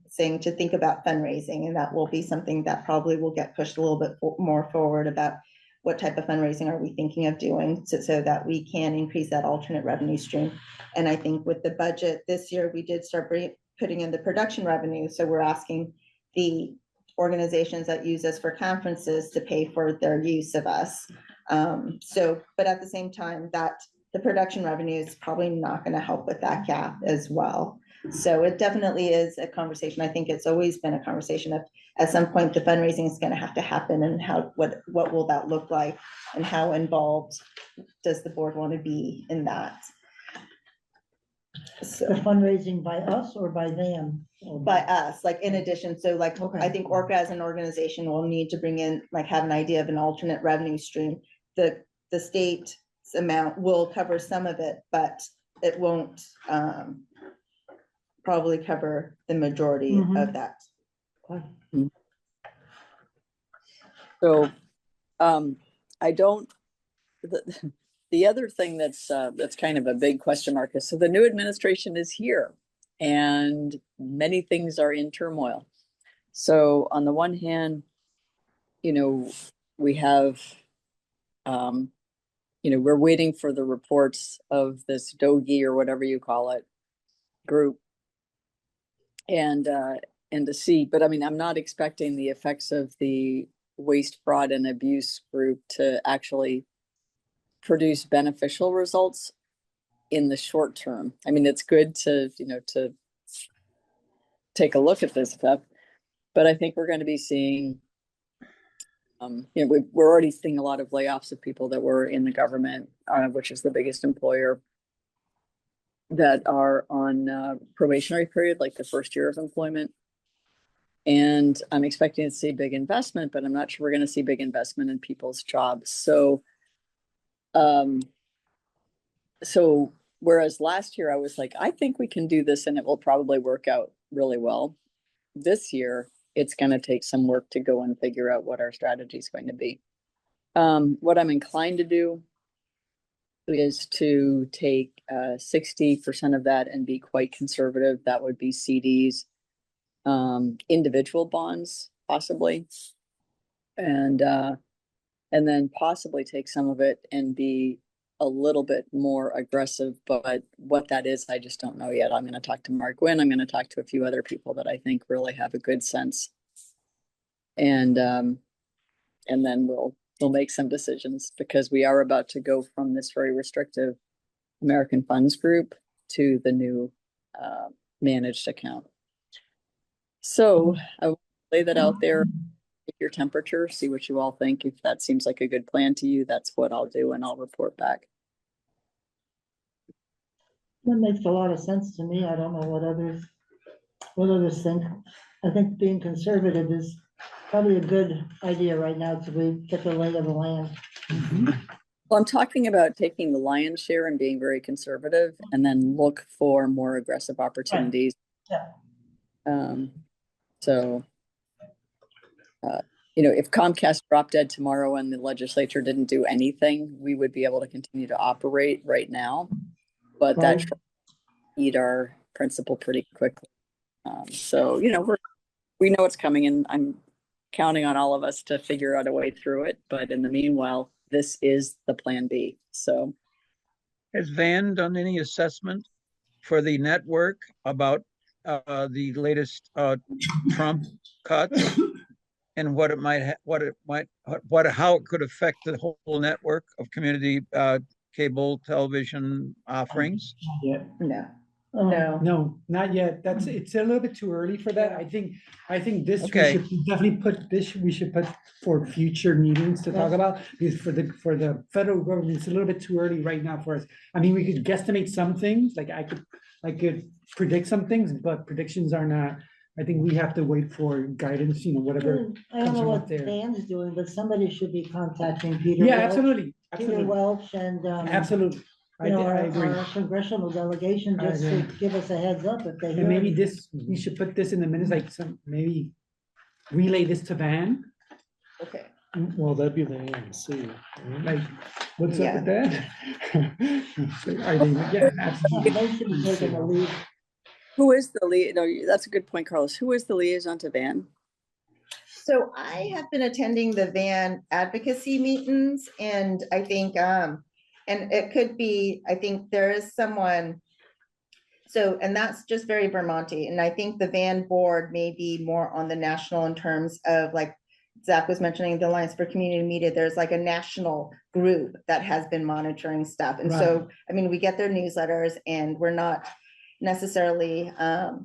saying to think about fundraising, and that will be something that probably will get pushed a little bit more forward about what type of fundraising are we thinking of doing so that we can increase that alternate revenue stream. And I think with the budget this year, we did start putting in the production revenue. So we're asking the organizations that use us for conferences to pay for their use of us. But at the same time, that the production revenue is probably not going to help with that gap as well. So it definitely is a conversation. I think it's always been a conversation of, at some point, the fundraising is going to have to happen, and what will that look like, and how involved does the board want to be in that? So, The fundraising by us or by them? by us, in addition, so Okay. I think ORCA as an organization will need to bring in, have an idea of an alternate revenue stream. The state's amount will cover some of it, but it won't probably cover the majority of that. So I don't, the other thing that's kind of a big question mark is, so the new administration is here and many things are in turmoil. So on the one hand, we have, we're waiting for the reports of this DOGI or whatever you call it group and to see, but I mean, I'm not expecting the effects of the waste, fraud, and abuse group to actually produce beneficial results in the short term. I mean, it's good to, to take a look at this stuff, but I think we're going to be seeing, we're already seeing a lot of layoffs of people that were in the government, which is the biggest employer, that are on probationary period, like the first year of employment. And I'm expecting to see big investment, but I'm not sure we're going to see big investment in people's jobs. So, whereas last year I was like, I think we can do this and it will probably work out really well. This year, it's going to take some work to go and figure out what our strategy is going to be. What I'm inclined to do is to take 60% of that and be quite conservative. That would be CDs, individual bonds, possibly, and then possibly take some of it and be a little bit more aggressive. But what that is, I just don't know yet. I'm going to talk to Mark Gwynn. I'm going to talk to a few other people that I think really have a good sense, and then we'll make some decisions, because we are about to go from this very restrictive American Funds group to the new managed account. So I lay that out there, take your temperature, see what you all think. If that seems like a good plan to you, that's what I'll do, and I'll report back. That makes a lot of sense to me. I don't know what others think. I think being conservative is probably a good idea right now till we get the lay of the land. Well, I'm talking about taking the lion's share and being very conservative, and then look for more aggressive opportunities. Yeah. So, if Comcast dropped dead tomorrow and the legislature didn't do anything, we would be able to continue to operate right now. But that Right. eat our principal pretty quickly. So, we know it's coming, and I'm counting on all of us to figure out a way through it. But in the meanwhile, this is the plan B. So, Has Van done any assessment for the network about the latest Trump cuts and how it could affect the whole network of community cable television offerings? Yeah. No, Um, no. No, not yet. It's a little bit too early for that. I think this, we Okay. should definitely we should put for future meetings to talk about. Because for the federal government, it's a little bit too early right now for us. I mean, we could guesstimate some things, like I could predict some things, but predictions are not, I think we have to wait for guidance, whatever. I don't comes know from what up there. Dan's doing, but somebody should be contacting Peter. Yeah, Welch- absolutely, Peter absolutely, Welch and, absolutely. I agree. our congressional delegation, I just to agree. give us a heads up if they And hear maybe anything. we should put this in the minutes, like maybe relay this to Van, Okay. Well, that'd be the AMC. right? like, what's up with that? Are they, yeah, absolutely. They should be taking the lead. who is the lead? No, that's a good point, Carlos. Who is the liaison to Van? So I have been attending the van advocacy meetings, and I think, and it could be, I think there is someone. So, and that's just very Vermonty, and I think the van board may be more on the national in terms of, like Zach was mentioning, the Alliance for Community Media, there's like a national group that has been monitoring stuff. And so, I mean, we get their newsletters and we're not necessarily,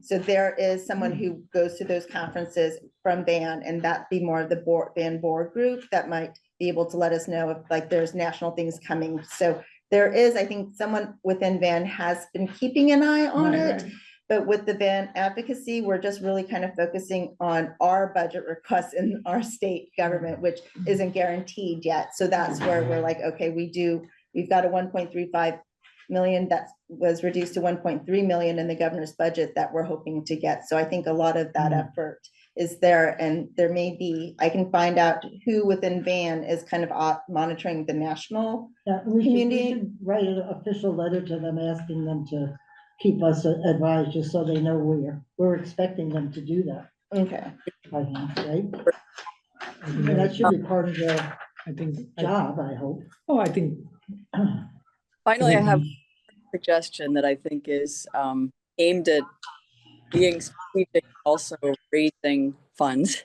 so there is someone who goes to those conferences from Van, and that be more of the Van board group that might be able to let us know if like there's national things coming. So there is, I think someone within Van has been keeping an eye on it. But with the Van advocacy, we're just really kind of focusing on our budget requests in our state government, which isn't guaranteed yet. So that's where we're like, okay, we've got a 1.35 million that was reduced to 1.3 million in the governor's budget that we're hoping to get. So I think a lot of that effort is there, and there may be, I can find out who within Van is kind of monitoring the national. Yeah, we should write an official letter to them asking them to keep us advised, just so they know we're expecting them to do that. Okay. I think, right? And that should be part of their job, I hope. Oh, I think. Finally, I have a suggestion that I think is aimed at being strategic, also raising funds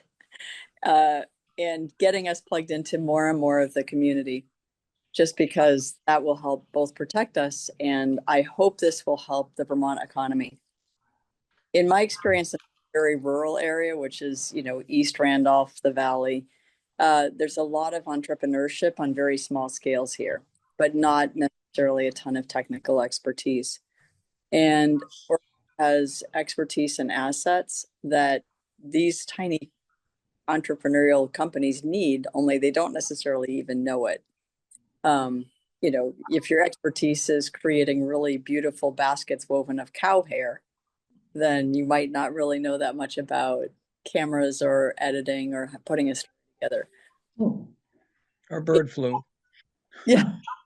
and getting us plugged into more and more of the community, just because that will help both protect us, and I hope this will help the Vermont economy. In my experience in a very rural area, which is, East Randolph, the Valley, there's a lot of entrepreneurship on very small scales here, but not necessarily a ton of technical expertise. And ORCA has expertise and assets that these tiny entrepreneurial companies need, only they don't necessarily even know it. If your expertise is creating really beautiful baskets woven of cow hair, then you might not really know that much about cameras or editing or putting a story together. Or bird flu. Yeah.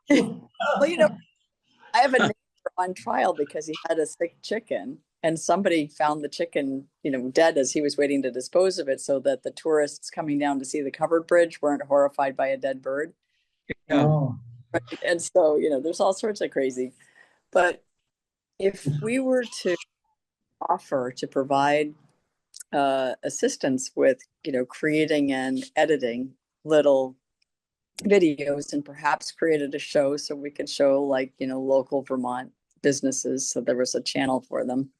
Well, I have a neighbor on trial because he had a sick chicken, and somebody found the chicken, dead as he was waiting to dispose of it, so that the tourists coming down to see the covered bridge weren't horrified by a dead bird. Yeah. Right? And so, there's all sorts of crazy. But if we were to offer to provide assistance with, creating and editing little videos, and perhaps created a show so we could show local Vermont businesses, so there was a channel for them,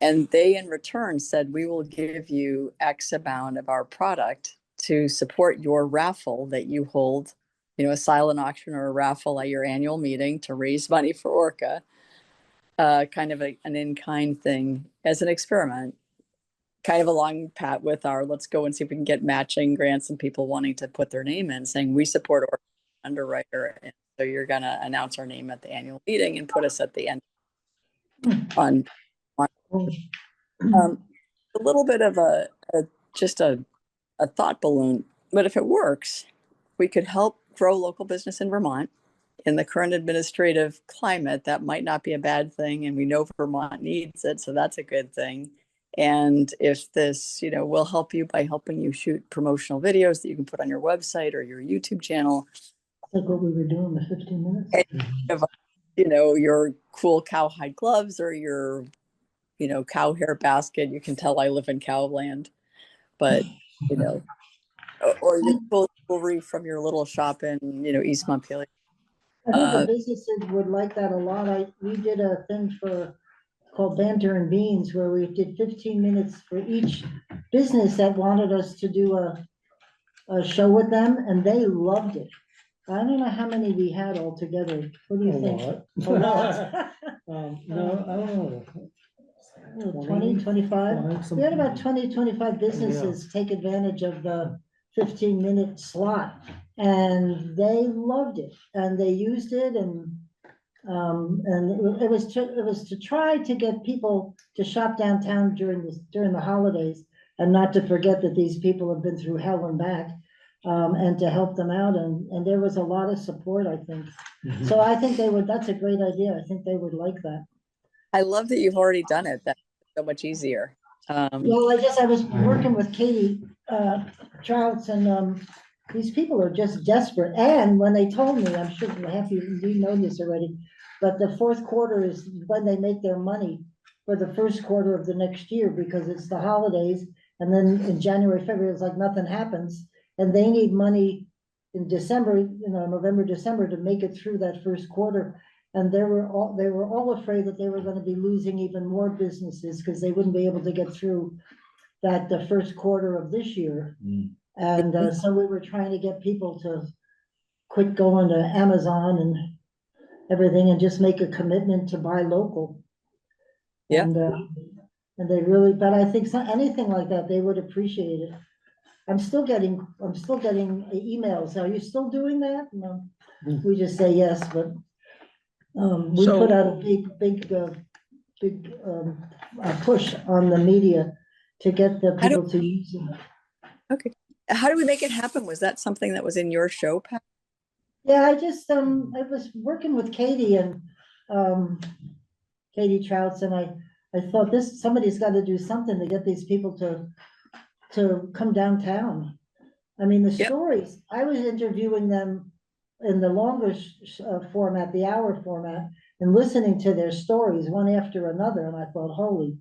And they in return said, we will give you X amount of our product to support your raffle that you hold, you know, a silent auction or a raffle at your annual meeting to raise money for ORCA, kind of an in-kind thing as an experiment, kind of along pat with our, let's go and see if we can get matching grants and people wanting to put their name in, saying we support ORCA underwriter. And so you're going to announce our name at the annual meeting and put us at the end on a little bit of just a thought balloon. But if it works, we could help grow local business in Vermont. In the current administrative climate, that might not be a bad thing. And we know Vermont needs it. So that's a good thing. And if this, you know, will help you by helping you shoot promotional videos that you can put on your website or your YouTube channel. Like what we were doing the 15 minutes. And, you know, your cool cowhide gloves or your, you know, cow hair basket. You can tell I live in cowland, but, you know, or your cool jewelry from your little shop in, you know, East Montpelier. I think the businesses would like that a lot. We did a thing called Banter and Beans, where we did 15 minutes for each business that wanted us to do a show with them, and they loved it. I don't know how many we had altogether. What do you think? A lot. No, I don't know. 20, 25? We had about 20, 25 businesses take advantage of the 15-minute slot, and they loved it, and they used it, and it was to try to get people to shop downtown during the holidays, and not to forget that these people have been through hell and back, and to help them out, and there was a lot of support, I think. So I think that's a great idea. I think they would like that. I love that you've already done it. That's so much easier. Well, I was working with Katie Trouts, and these people are just desperate. And when they told me, I'm sure half of you know this already, but the fourth quarter is when they make their money for the first quarter of the next year, because it's the holidays. And then in January, February, it's like nothing happens. And they need money in December, you know, November, December, to make it through that first quarter. And they were all afraid that they were going to be losing even more businesses because they wouldn't be able to get through the first quarter of this year. And so we were trying to get people to quit going to Amazon and everything and just make a commitment to buy local. Yeah. And they really, but I think anything like that, they would appreciate it. I'm still getting emails. Are you still doing that? No, we just say yes, but we put out a big push on the media to get the people to use it. Okay. How do we make it happen? Was that something that was in your show, Pat? Yeah, I was working with Katie and Katie Trouts, and I thought somebody's got to do something to get these people to come downtown. I mean, the stories, I was interviewing them in the longer format, the hour format, and listening to their stories one after another. And I thought, holy,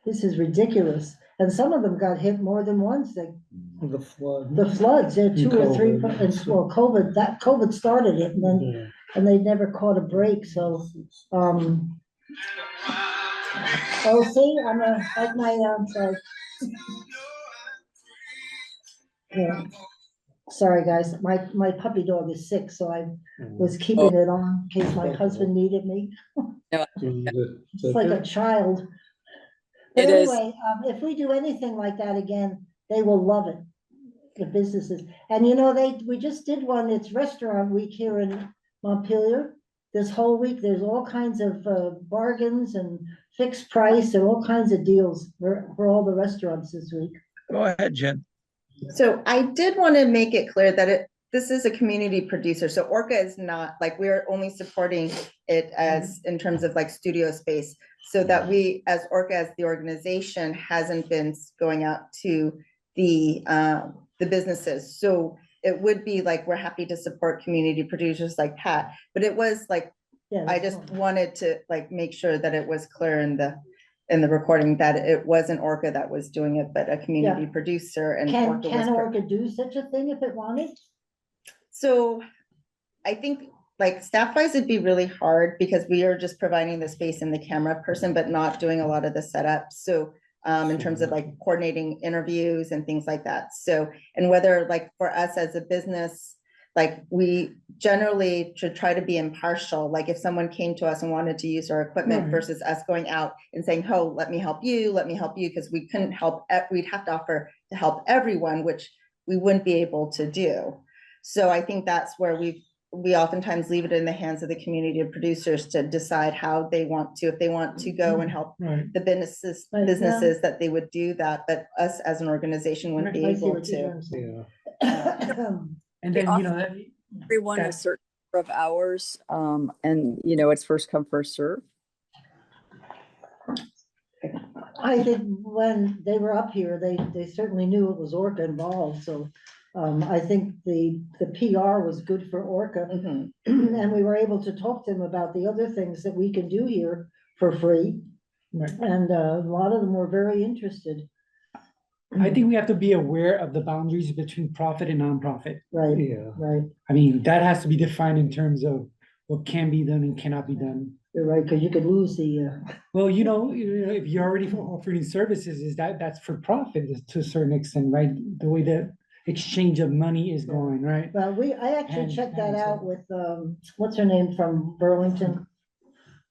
this is ridiculous. And some of them got hit more than once. The floods, there 2 or 3, and well, COVID started it, and then and they never caught a break. So, oh, see, I'm sorry. Yeah. Sorry, guys. My puppy dog is sick, so I was keeping it on in case my husband needed me. It's like a child. But anyway, if we do anything like that again, they will love it. The businesses, and you know, we just did one. It's Restaurant Week here in Montpelier. This whole week, there's all kinds of bargains and fixed price and all kinds of deals for all the restaurants this week. Go ahead, Jen. So I did want to make it clear that this is a community producer. So ORCA is not, like, we're only supporting it as in terms of like studio space, so that we as ORCA, as the organization, hasn't been going out to the businesses. So it would be like, we're happy to support community producers like Pat, but it was like, I just wanted to like make sure that it was clear in the recording that it wasn't ORCA that was doing it, but a community producer. And can ORCA do such a thing if it wanted? So I think like staff wise, it'd be really hard because we are just providing the space and the camera person, but not doing a lot of the setup. So in terms of like coordinating interviews and things like that. So, and whether like for us as a business, like we generally should try to be impartial. Like if someone came to us and wanted to use our equipment Right. versus us going out and saying, oh, let me help you, because we couldn't help, we'd have to offer to help everyone, which we wouldn't be able to do. So I think that's where we oftentimes leave it in the hands of the community producers to decide how they want to, if they want to go and help Right. the businesses, Right, yeah. businesses that they would do that, but us as an organization wouldn't be I see able what you're to. saying. Yeah. And They then, you know, that, everyone a that- certain number of hours, and you know, it's first come, first serve. I think when they were up here, they certainly knew it was ORCA involved, so I think the PR was good for ORCA. Mhm. And we were able to talk to them about the other things that we can do here for free. Right. And a lot of them were very interested. I think we have to be aware of the boundaries between profit and nonprofit. Right, Yeah. right. I mean, that has to be defined in terms of what can be done and cannot be done. You're right, because you could lose the, Well, you know, if you're already offering services, that's for profit to a certain extent, right? The way the exchange of money is going, right? well, I actually And- checked that and so- out with, what's her name from Burlington?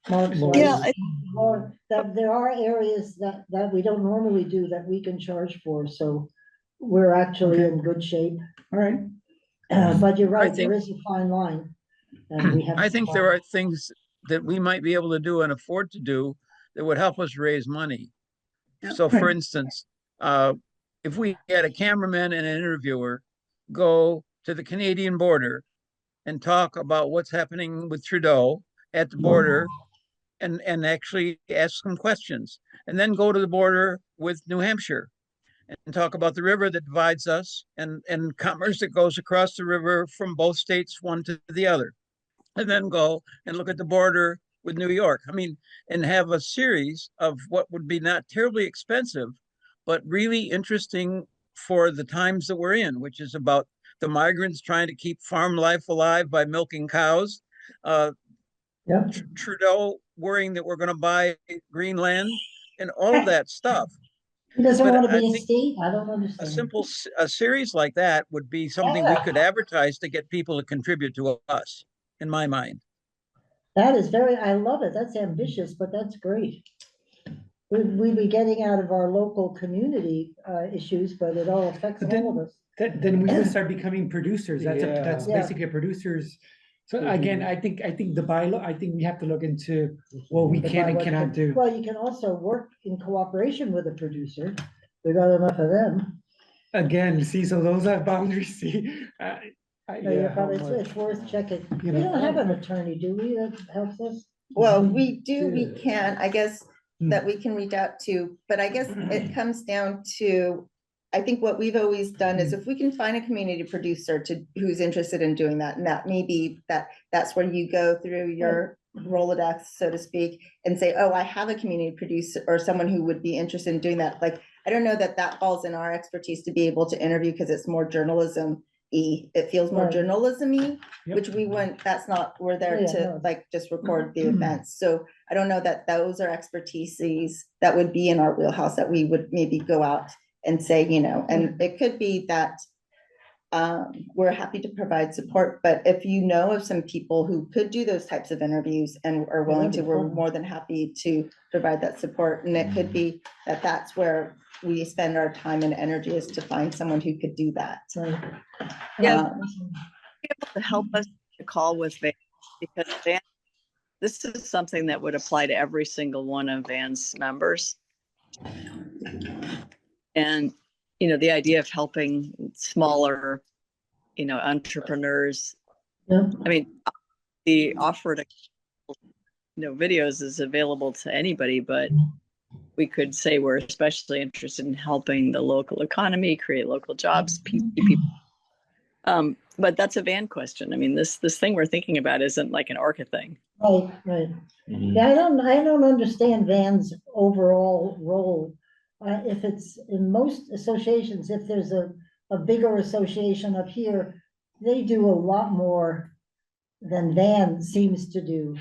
Mark's wife. Yeah, Or that there are areas that we don't normally do that we can charge for, so we're actually Okay. in good shape. All right. But you're I right, there think- is a fine line. And we have. I think there are things that we might be able to do and afford to do that would help us raise money. So for Right. instance, if we had a cameraman and an interviewer go to the Canadian border and talk about what's happening with Trudeau at the border and actually ask some questions, and then go to the border with New Hampshire and talk about the river that divides us and commerce that goes across the river from both states, one to the other, and then go and look at the border with New York. I mean, and have a series of what would be not terribly expensive, but really interesting for the times that we're in, which is about the migrants trying to keep farm life alive by milking cows. Yep. Trudeau worrying that we're going to buy Greenland and all of that stuff. He doesn't But want to I be a think state, I don't A understand. a series like that would be something we could advertise to get people to contribute to us, in my mind. That is I love it, that's ambitious, but that's great. We'd be getting out of our local community, issues, but it all affects But all of us. Then we would start becoming producers. That's Yeah. Yeah. basically a producers. So again, I think the bylaw, I think we have to look into what we The can and bylaws cannot can- do. Well, you can also work in cooperation with a producer, we got enough of them. Again, see, so those are boundaries, see. No, you're Yeah, how probably, much? it's worth checking. You We know, don't have an attorney, do we, that helps us? Well, we Yeah. can, I guess, that we can reach out to, but I guess it comes down to, I think what we've always done is if we can find a community producer who's interested in doing that, and that may be that's where you go through your Rolodex, so to speak, and say, oh, I have a community producer or someone who would be interested in doing that. Like, I don't know that falls in our expertise to be able to interview because it's more journalism-y. It feels more Right. journalism-y, Yep. which we wouldn't, that's not, we're there Oh, yeah, to no. like just record the events. So I don't know that those are expertises that would be in our wheelhouse that we would maybe go out and say, and it could be that we're happy to provide support, but if you know of some people who could do those types of interviews and are willing that'd to, be we're fun. more than happy to provide that support. And it could be that that's where we spend our time and energy, is to find someone who could do that. Right. Yeah. Um, Be able to help us to call with Van, because Van, this is something that would apply to every single one of Van's members. And, the idea of helping smaller, entrepreneurs. Yeah. I mean, the offer to, videos is available to anybody, but we could say we're especially interested in helping the local economy, create local jobs, people. But that's a Van question. I mean, this thing we're thinking about isn't like an ORCA thing. Right, right. Yeah, I don't understand Van's overall role. If it's in most associations, if there's a bigger association up here, they do a lot more than Van seems to do.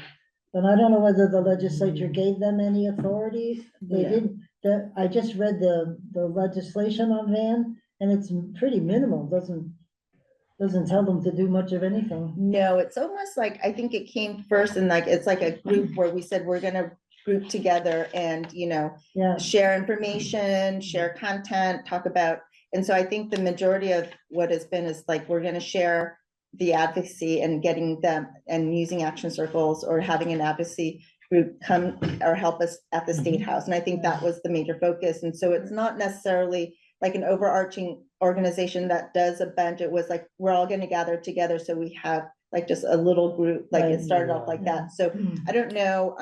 And I don't know whether the legislature gave them any authority. They Yeah. didn't, I just read the legislation on Van, and it's pretty minimal, doesn't tell them to do much of anything. No, it's almost like, I think it came first and like, it's like a group where we said, we're gonna group together and, Yeah, share information, share content, talk about, and so I think the majority of what has been is like, we're gonna share the advocacy and getting them and using action circles or having an advocacy group come or help us at the State House. And I think that was the major focus. And so it's not necessarily like an overarching organization that does a bunch. It was like, we're all gonna gather together. So we have like just a little group, like it started off like that. So I don't know,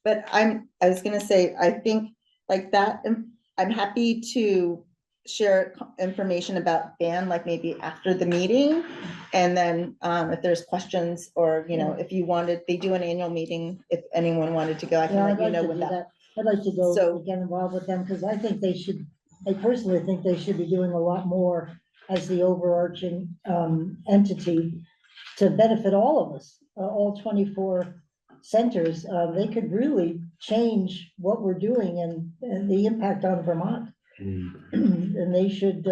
but I was gonna say, I think like that, I'm happy to share information about Van, like maybe after the meeting. And then if there's questions or, if you wanted, they do an annual meeting, if anyone wanted to go, I can yeah, let I'd you like know to when do that. that. I'd like to go So- get involved with them, because I think I personally think they should be doing a lot more as the overarching entity to benefit all of us, all 24 centers. They could really change what we're doing and the impact on Vermont. And they should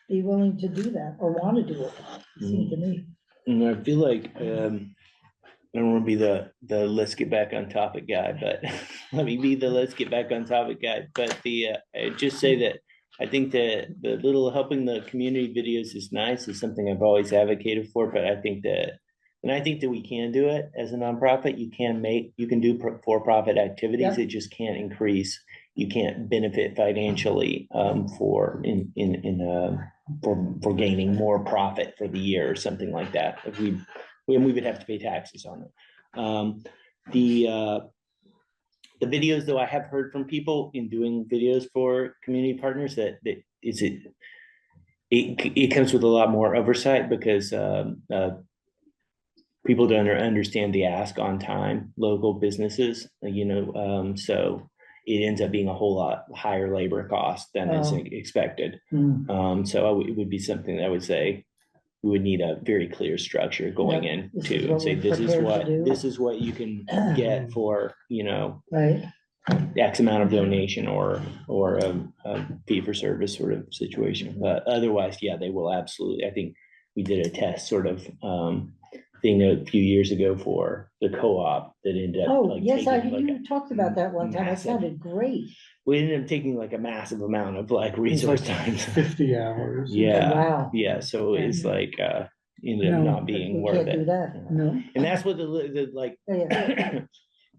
be willing to do that or want to do it, it seems to me. And I feel like, I don't want to be the let's get back on topic guy, but let me be the let's get back on topic guy. But I just say that I think the little helping the community videos is nice. It's something I've always advocated for, but I think that we can do it as a nonprofit. You can do for-profit activities. Yeah. It just can't increase. You can't benefit financially for gaining more profit for the year or something like that. If we would have to pay taxes on it. The videos, though, I have heard from people in doing videos for community partners that it comes with a lot more oversight because people don't understand the ask on time, local businesses, so it ends up being a whole lot higher labor cost than is expected. So it would be something that I would say we would need a very clear structure going in to say, this is what you can get for, Right. X amount of donation or a fee for service sort of situation. But otherwise, yeah, they will absolutely. I think we did a test sort of thing a few years ago for the co-op that ended up. Oh, yes, you talked about that one time. It sounded great. We ended up taking like a massive amount of like resource time. 50 hours. Yeah. Wow. Yeah. So it's like ended up not being We worth can't it. do that. No. And that's what the like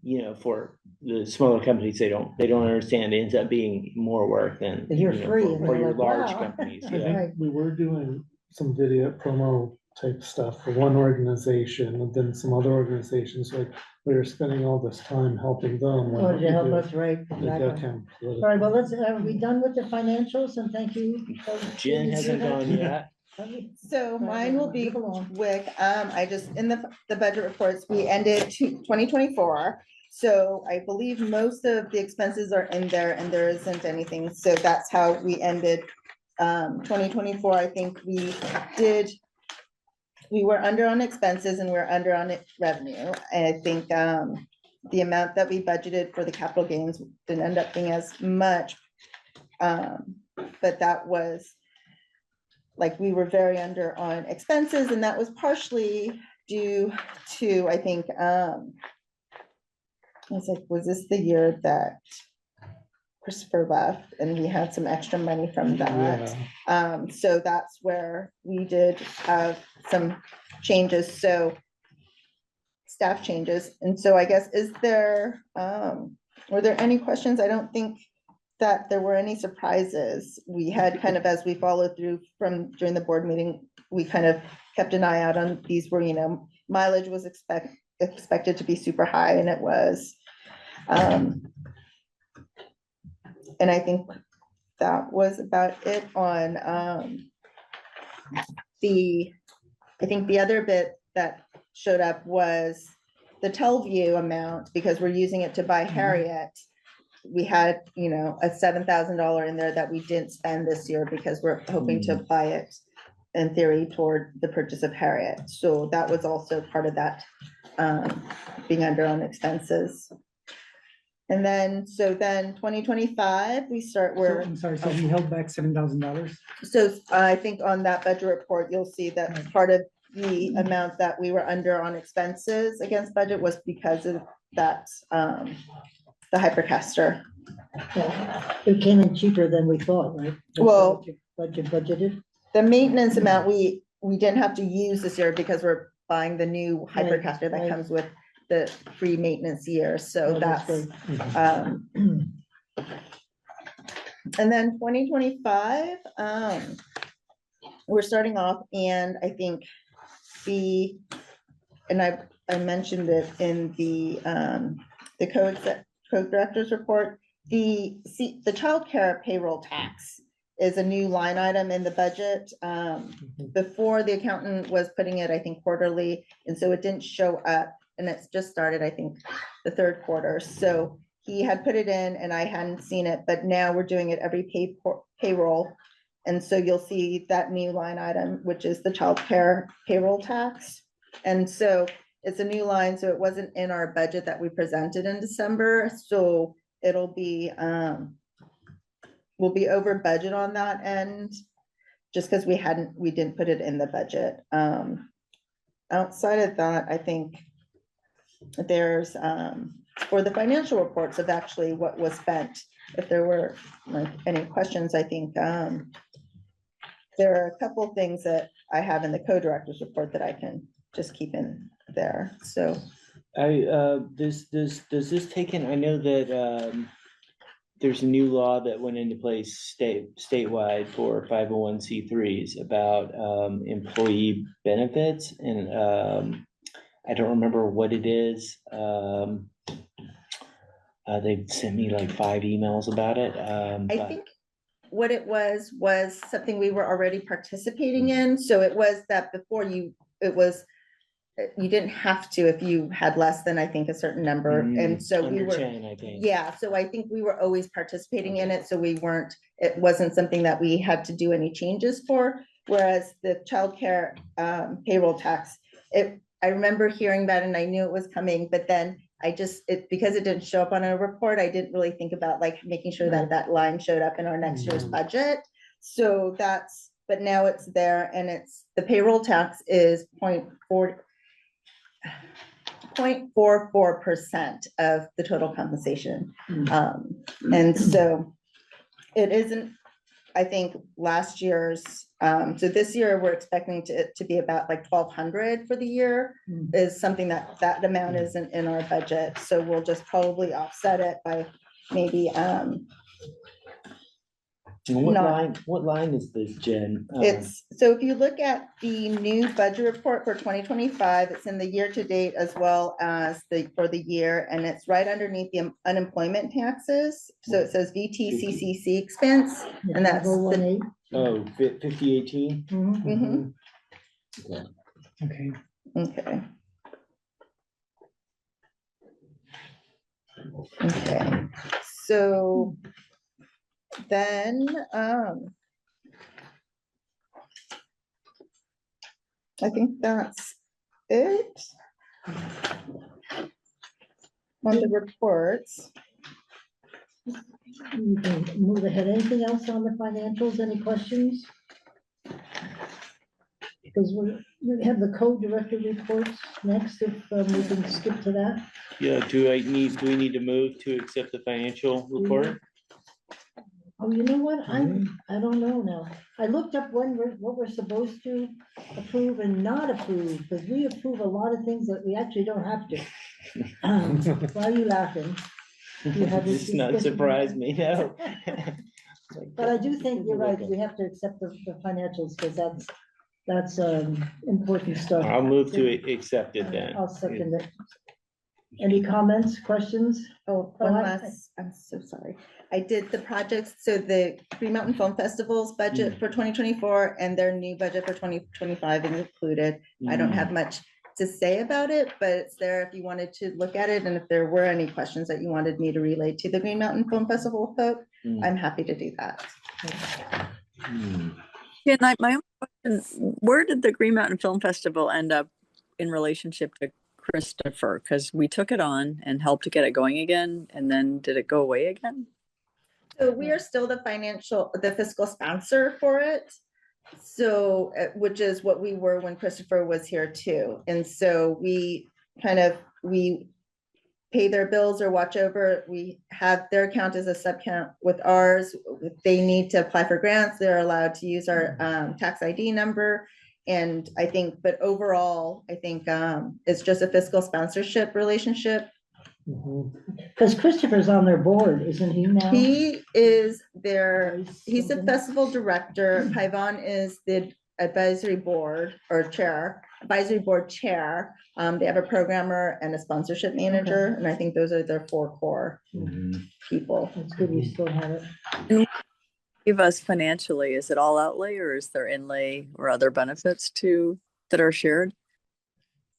Yeah. for the smaller companies, they don't understand. It ends up being more work than You're free, and for they're your like, large wow. companies. I Yeah. think we were doing some video promo type stuff for one organization, and then some other organizations, like we were spending all this time helping them. when Oh, what to we help do, us, right, it got exactly. kind of political. All right, well, are we done with the financials? And thank you. Jen hasn't gone yet. So mine will be Move along. quick. I just, in the budget reports, we ended 2024. So I believe most of the expenses are in there and there isn't anything. So that's how we ended 2024. I think we were under on expenses and we're under on revenue. And I think the amount that we budgeted for the capital gains didn't end up being as much. But that was like, we were very under on expenses, and that was partially due to, I think, I was like, was this the year that Christopher left and we had some extra money from that? Yeah. So that's where we did have some changes, so staff changes. And so I guess, were there any questions? I don't think that there were any surprises. We had kind of, as we followed through from during the board meeting, we kind of kept an eye out on these where, mileage was expected to be super high, and it was. And I think that was about it on I think the other bit that showed up was the Telview amount, because we're using it to buy Harriet. We had, a $7,000 in there that we didn't spend this year because we're hoping to buy it in theory, toward the purchase of Harriet. So that was also part of that, being under on expenses. And then, so then 2025, we start So, where, I'm sorry, so we held back $7,000. so I think on that budget report, you'll see that part of the amount that we were under on expenses against budget was because of that, the hypercaster. Yeah, it came in cheaper than we thought, right? Well- Budgeted. The maintenance amount, we didn't have to use this year because we're buying the new Right, hypercaster that right. comes with the free maintenance year, so Oh, that's, great. and then 2025, we're starting off, and I think and I mentioned it in the code director's report, the childcare payroll tax is a new line item in the budget. Before, the accountant was putting it, I think, quarterly, and so it didn't show up, and it's just started, I think, the third quarter. So he had put it in and I hadn't seen it, but now we're doing it every payroll. And so you'll see that new line item, which is the childcare payroll tax. And so it's a new line, so it wasn't in our budget that we presented in December. So it'll be, we'll be over budget on that end, just because we didn't put it in the budget. Outside of that, I think there's, for the financial reports of actually what was spent, if there were like any questions, I think, there are a couple things that I have in the co-director's report that I can just keep in there, so. Does this take in, I know that, there's a new law that went into place statewide for 501c3s about, employee benefits, and, I don't remember what it is. They sent me like 5 emails about it. I think what it was something we were already participating in. So it was that before you didn't have to if you had less than, I think, a certain number. And so we under were, 10, I think. yeah, so I think we were always participating in it. So it wasn't something that we had to do any changes for. Whereas the childcare payroll tax, I remember hearing that and I knew it was coming, but then because it didn't show up on a report, I didn't really think about like making sure that that line showed up in our next year's budget. So but now it's there, and the payroll tax is 0.44% of the total compensation. And so it isn't, I think, last year's, so this year we're expecting it to be about like 1,200 for the year, is something that amount isn't in our budget. So we'll just probably offset it by maybe, What line is this, Jen? so if you look at the new budget report for 2025, it's in the year to date as well as for the year, and it's right underneath the unemployment taxes. So it says VTCCC expense, and that's the, 5018? Okay. okay. Okay, so then, I think that's it. On the reports. You can move ahead. Anything else on the financials? Any questions? Because we have the code director reports next, if we can skip to that. Yeah, do we need to move to accept the financial report? Oh, you know what? I don't know now. I looked up what we're supposed to approve and not approve, because we approve a lot of things that we actually don't have to. Why are you laughing? You have This does not surprise me, no. But I do think you're right. We have to accept the financials, because that's important stuff. I'll move to accept it then. I'll second it. Any comments, questions? One last, I'm so sorry. I did the projects, so the Green Mountain Film Festival's budget for 2024 and their new budget for 2025 is included. I don't have much to say about it, but it's there if you wanted to look at it. And if there were any questions that you wanted me to relay to the Green Mountain Film Festival folk, I'm happy to do that. Yeah, my only question And where did the Green Mountain Film Festival end up in relationship to Christopher? Because we took it on and helped to get it going again, and then did it go away again? So we are still the fiscal sponsor for it. So, which is what we were when Christopher was here too. And so we pay their bills or watch over. We have their account as a sub-account with ours. If they need to apply for grants, they're allowed to use our tax ID number. And I think, but overall, I think it's just a fiscal sponsorship relationship. Because Christopher's on their board, isn't he now? He is he's the festival director. Paivon is the advisory board chair. They have a programmer and a sponsorship manager, and I think those are their 4 core people. That's good, we still have it. Give us financially, is it all outlay or is there inlay or other benefits that are shared?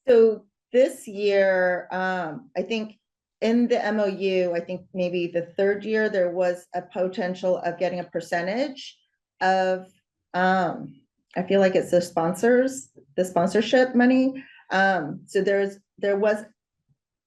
So this year, I think in the MOU, I think maybe the 3rd year, there was a potential of getting a percentage of, I feel like it's the sponsorship money. So there was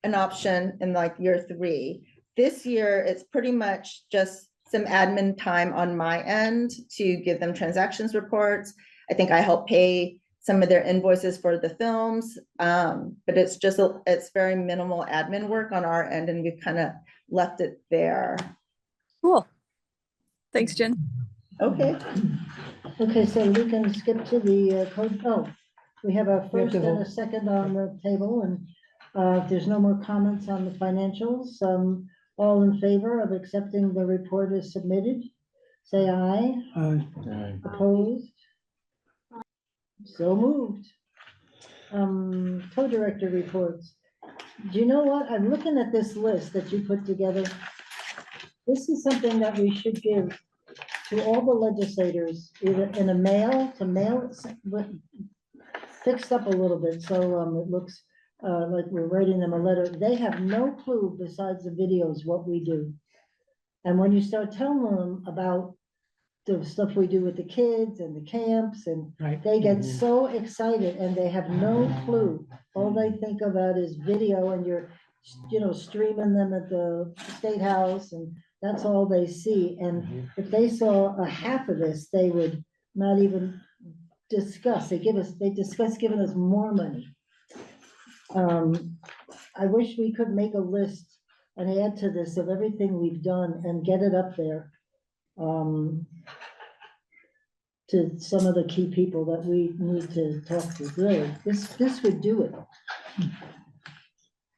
an option in like year 3. This year, it's pretty much just some admin time on my end to give them transactions reports. I think I help pay some of their invoices for the films, but it's very minimal admin work on our end, and we've kind of left it there. Cool. Thanks, Jen. Okay. Okay, so we can skip to the code. Oh, we have a first and a second on the table, and if there's no more comments on the financials, all in favor of accepting the report as submitted, say aye. Aye. Opposed? So moved. Co-director reports. Do you know what? I'm looking at this list that you put together. This is something that we should give to all the legislators, either in a mail, fixed up a little bit, so it looks like we're writing them a letter. They have no clue besides the videos what we do. And when you start telling them about the stuff we do with the kids and the camps, and they get so excited and they have no clue. All they think about is video, and you're, streaming them at the State House, and that's all they see. And if they saw a half of this, they would not even discuss. They discuss giving us more money. I wish we could make a list and add to this of everything we've done and get it up there. To some of the key people that we need to talk to, really, this would do it.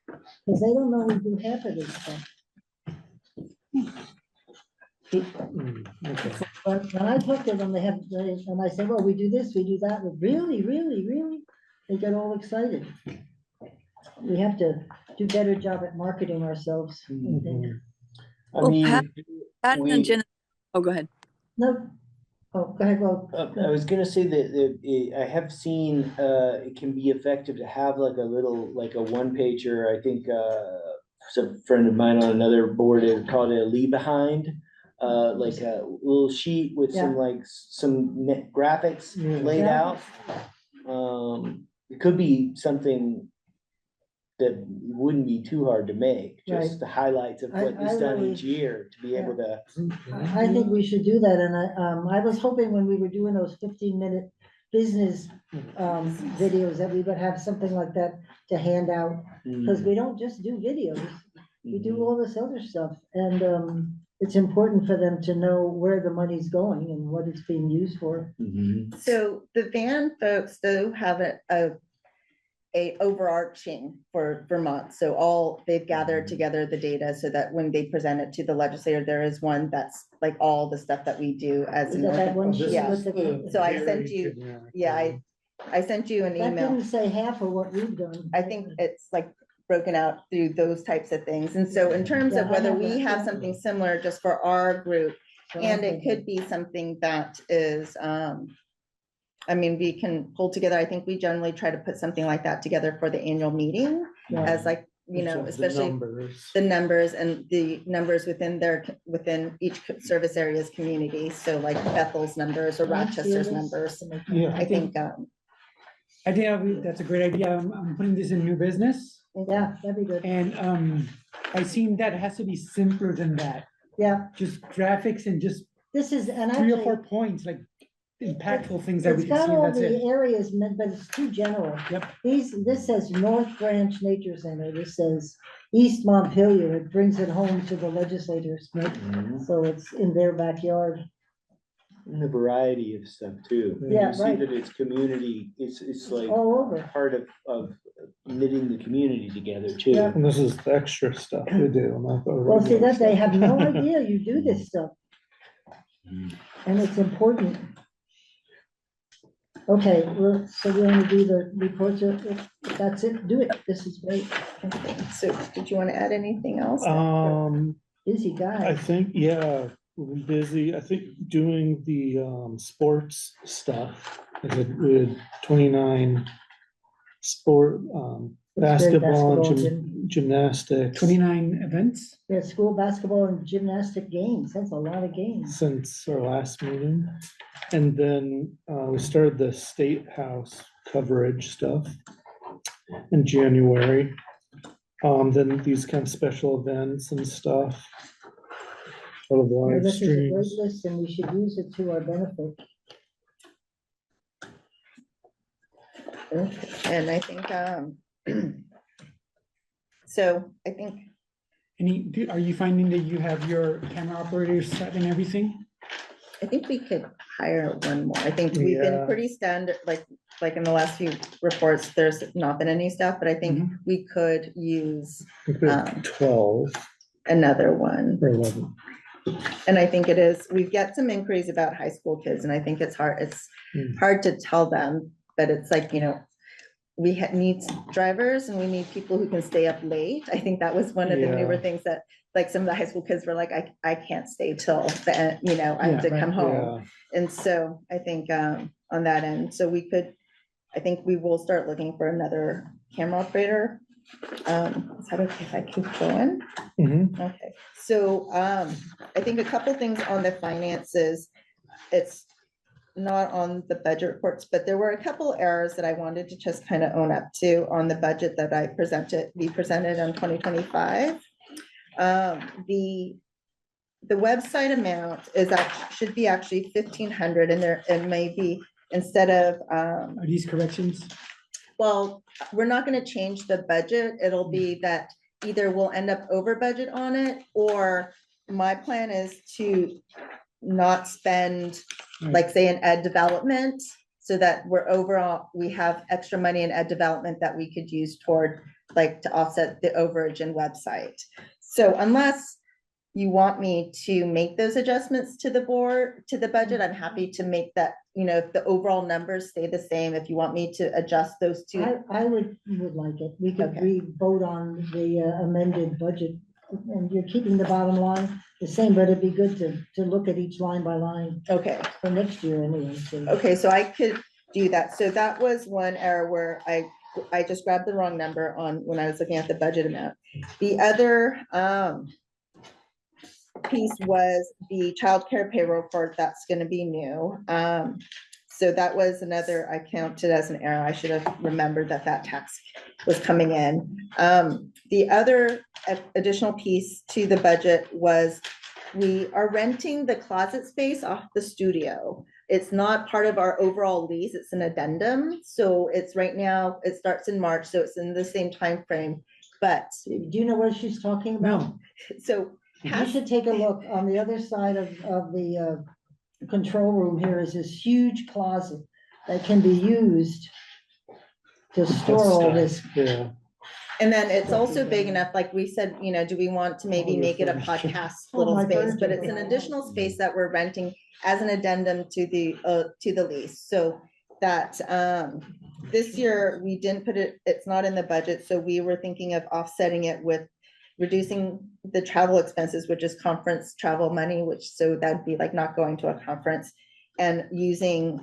Because they don't know we do half of this stuff. But when I talk to them, and I say, well, we do this, we do that, really, really, really? They get all excited. We have to do a better job at marketing ourselves. I mean, Pat and Jen, oh, go ahead. No. Oh, go ahead. Well, I was gonna say that I have seen it can be effective to have like a 1-pager. I think some friend of mine on another board called it a leave behind, like a little sheet with some graphics laid out. It could be something that wouldn't be too hard to make, just the highlights of what is done each year to be able to. I think we should do that, and I was hoping when we were doing those 15-minute business videos that we would have something like that to hand out, because we don't just do videos, we do all this other stuff, and it's important for them to know where the money's going and what it's being used for. So the van folks do have a overarching for Vermont. So they've gathered together the data so that when they present it to the legislator, there is one that's like all the stuff that we do as an. That one sheet Yeah. with the- So I sent you, I sent you an That email. didn't say half of what we've done. I think it's like broken out through those types of things. And so in terms of whether we have something similar just for our group, and it could be something that is, we can pull together. I think we generally try to put something like that together for the annual meeting as like you know, The especially numbers. the numbers and the numbers within each service area's community. So like Bethel's numbers or Rochester's numbers. Yeah. I think, that's a great idea. I'm putting this in new business, Yeah, that'd be good. and I seen that it has to be simpler than that. Yeah, Just graphics and just this is, and 3 or 4 actually, points, like impactful things that we it's can got see, and all that's the it. areas, but it's too general. Yep. This says North Branch Nature Center, this says East Montpelier, it brings it home to the legislators. So it's in their backyard. And the variety of stuff too. Yeah, You see right. that it's community, it's like All over. part of knitting the community together too. Yeah. And this is the extra stuff we do. Not the Well, see, regular that they stuff. have no idea you do this stuff. And it's important. Okay, well, so we want to do the reports, if that's it, do it, this is great. okay. So did you want to add anything else? Busy I guy. think, yeah, we've been busy. I think doing the sports stuff. We had 29 sport, That's great, basketball, basketball, gymnastics 29 events. Yeah, school basketball and gymnastic games, that's a lot of games. since our last meeting. And then we started the State House coverage stuff in January. Then these kind of special events and stuff. A lot of Yeah, live this is a great streams. list and we should use it to our benefit. And I think, so I think, Are you finding that you have your camera operators set and everything? I think we could hire one more. I think we've been Yeah. pretty standard, like in the last few reports, there's not been any stuff, but I think we could use I think we have 12 another one. or 11. And I think it is, we get some inquiries about high school kids, and I think it's Hmm. hard to tell them, but it's like, you know, we need drivers and we need people who can stay up late. I think that was one of the newer Yeah. things that, like, some of the high school kids were like, I can't stay till the end, you know, I have to Yeah, come home. Yeah, And so I think on that end, so we could, I think we will start looking for another camera operator. Is that okay if I keep going? mhm. Okay, so I think a couple things on the finances. It's not on the budget reports, but there were a couple errors that I wanted to just kind of own up to on the budget that we presented on 2025. The website amount is should be actually 1,500, and it may be, instead of, Are these corrections? well, we're not gonna change the budget. It'll be that either we'll end up over budget on it, or my plan is to not spend, like, say, in ed development, so that we're overall, we have extra money in ed development that we could use toward, like, to offset the overage in website. So unless you want me to make those adjustments to the board, to the budget, I'm happy to make that, you know, if the overall numbers stay the same, if you want me to adjust those two. I would like it, we could Okay. re-vote on the amended budget, and you're keeping the bottom line the same, but it'd be good to look at each line by line Okay, for next year anyway, so. okay, so I could do that. So that was one error where I just grabbed the wrong number on, when I was looking at the budget amount. The other piece was the childcare payroll report. That's gonna be new. So that was another, I counted as an error. I should have remembered that tax was coming in. The other additional piece to the budget was we are renting the closet space off the studio. It's not part of our overall lease, it's an addendum. So it's right now, it starts in March, so it's in the same time frame. But, Do you know what she's talking about? No. so You should take a look, on the other side of the control room here is this huge closet that can be used to store all this. Yeah, and then it's also big enough, like we said, you know, do we want to maybe make it a podcast Oh, little my space? But furniture. it's an additional space that we're renting as an addendum to the lease. So that this year, we didn't put it, it's not in the budget, so we were thinking of offsetting it with reducing the travel expenses, which is conference travel money, so that'd be like not going to a conference, and using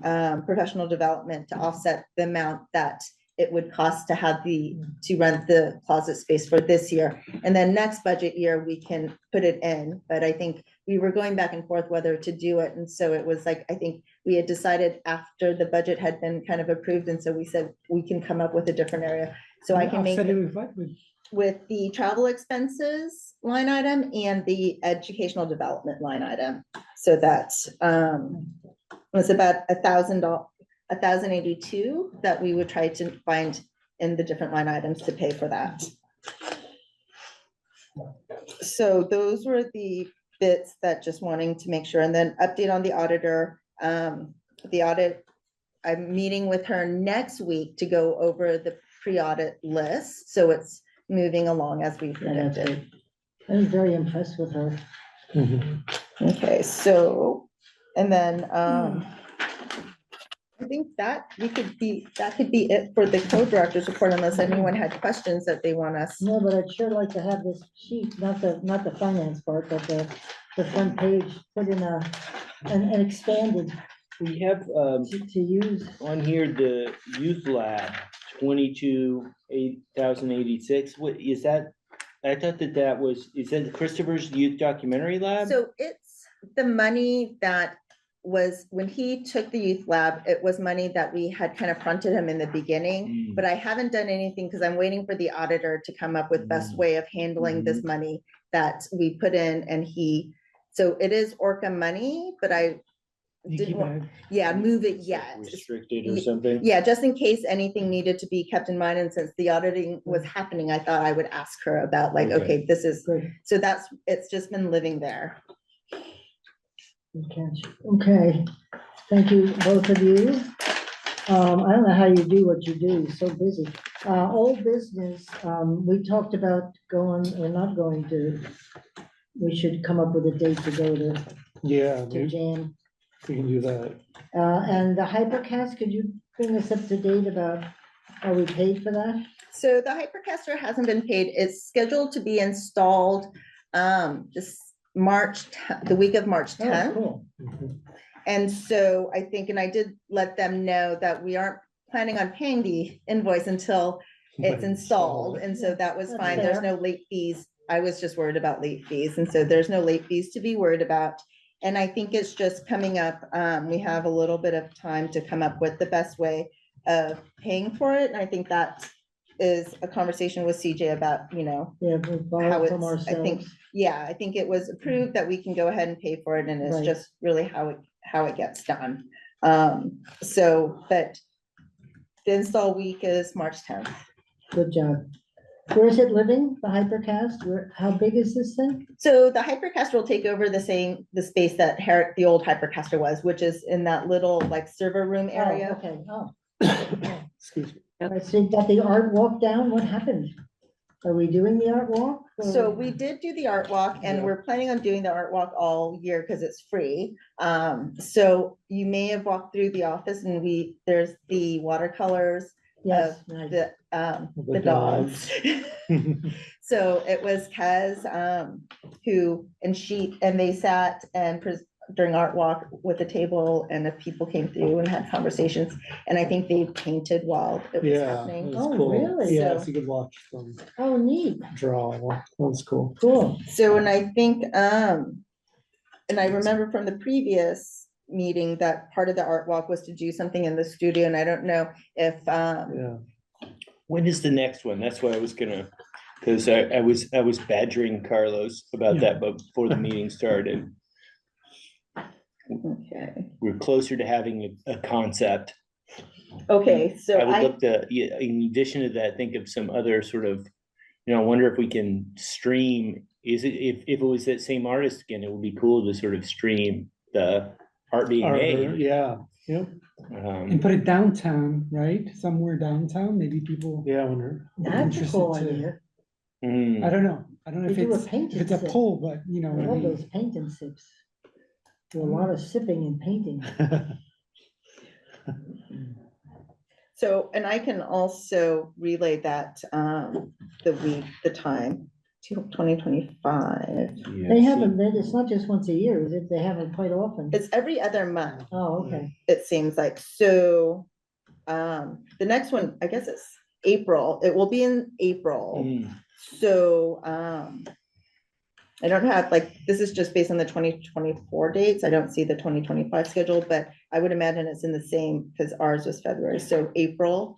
professional development to offset the amount that it would cost to have to rent the closet space for this year. And then next budget year, we can put it in, but I think we were going back and forth whether to do it. And so it was like, I think we had decided after the budget had been kind of approved. And so we said, we can come up with a different area. So I can make Offset it it with what? with the travel expenses line item and the educational development line item. So that's, was about $1,082 that we would try to find in the different line items to pay for that. So those were the bits that just wanting to make sure, and then update on the auditor. The audit, I'm meeting with her next week to go over the pre-audit list. So it's moving along as we predicted. I was very impressed with her. Okay, so, and then, I think that could be it for the co-director's report, unless anyone had questions that they want us. No, but I'd sure like to have this sheet, not the finance part, but the front page, put in an expanded We have, to use. on here, the youth lab, 22,886. What is that? I thought that was, is that Christopher's youth documentary lab? So it's the money that was, when he took the youth lab, it was money that we had kind of fronted him in the beginning, but I haven't done anything because I'm waiting for the auditor to come up with best way of handling this money that we put in, and so it is ORCA money, but I didn't want, move it yet. Restricted or something? Yeah, just in case anything needed to be kept in mind, and since the auditing was happening, I thought I would ask her about like, okay, this is, so it's just been living there. Okay, thank you, both of you. I don't know how you do what you do, you're so busy. Old business, we talked about going or not going to, we should come up with a date to go to jam. We can do that. And the Hypercast, could you bring us up to date about, are we paid for that? So the Hypercaster hasn't been paid. It's scheduled to be installed this the week of March 10th. Cool. And so I think, and I did let them know that we aren't planning on paying the invoice until it's installed. And so that was fine. There's no late fees. I was just worried about late fees. And so there's no late fees to be worried about. And I think it's just coming up. We have a little bit of time to come up with the best way of paying for it. And I think that is a conversation with CJ about, How it's, I think it was approved that we can go ahead and pay for it, and it's just really how it gets done. So, but the install week is March 10th. Good job. Where is it living, the Hypercast? How big is this thing? So the Hypercaster will take over the space that the old Hypercaster was, which is in that little like server room area. Okay, excuse me. I see, got the art walk down, what happened? Are we doing the art walk? So we did do the art walk, and we're planning on doing the art walk all year because it's free. So you may have walked through the office, and there's the watercolors of the dogs. So it was Kaz and they sat and during art walk with a table, and if people came through and had conversations, and I think they painted while it was happening. Oh, cool. Really? Yeah, so you could watch them neat. draw. That's cool. Cool. So, and I think, and I remember from the previous meeting that part of the art walk was to do something in the studio, and I don't know if, When is the next one? That's what I was gonna, because I was badgering Carlos about that, but before the meeting started. okay. We're closer to having a concept. Okay, so I would look to, in addition to that, think of some other sort of, I wonder if we can stream, if it was that same artist again, it would be cool to sort of stream the art being made. Yeah, And put it downtown, right? Somewhere downtown, maybe people. Yeah, I wonder. That's a cool idea. I don't know if They do a it's painting a sip. pull, but you know I what I love mean. those painting sips. Do a lot of sipping and painting. So, and I can also relay that, the time, 2025. They haven't, it's not just once a year, is it? They have it quite often. It's every other month, Oh, okay. it seems like. So, the next one, I guess it's April. It will be in April. So, I don't have, like, this is just based on the 2024 dates. I don't see the 2025 schedule, but I would imagine it's in the same, because ours was February. So April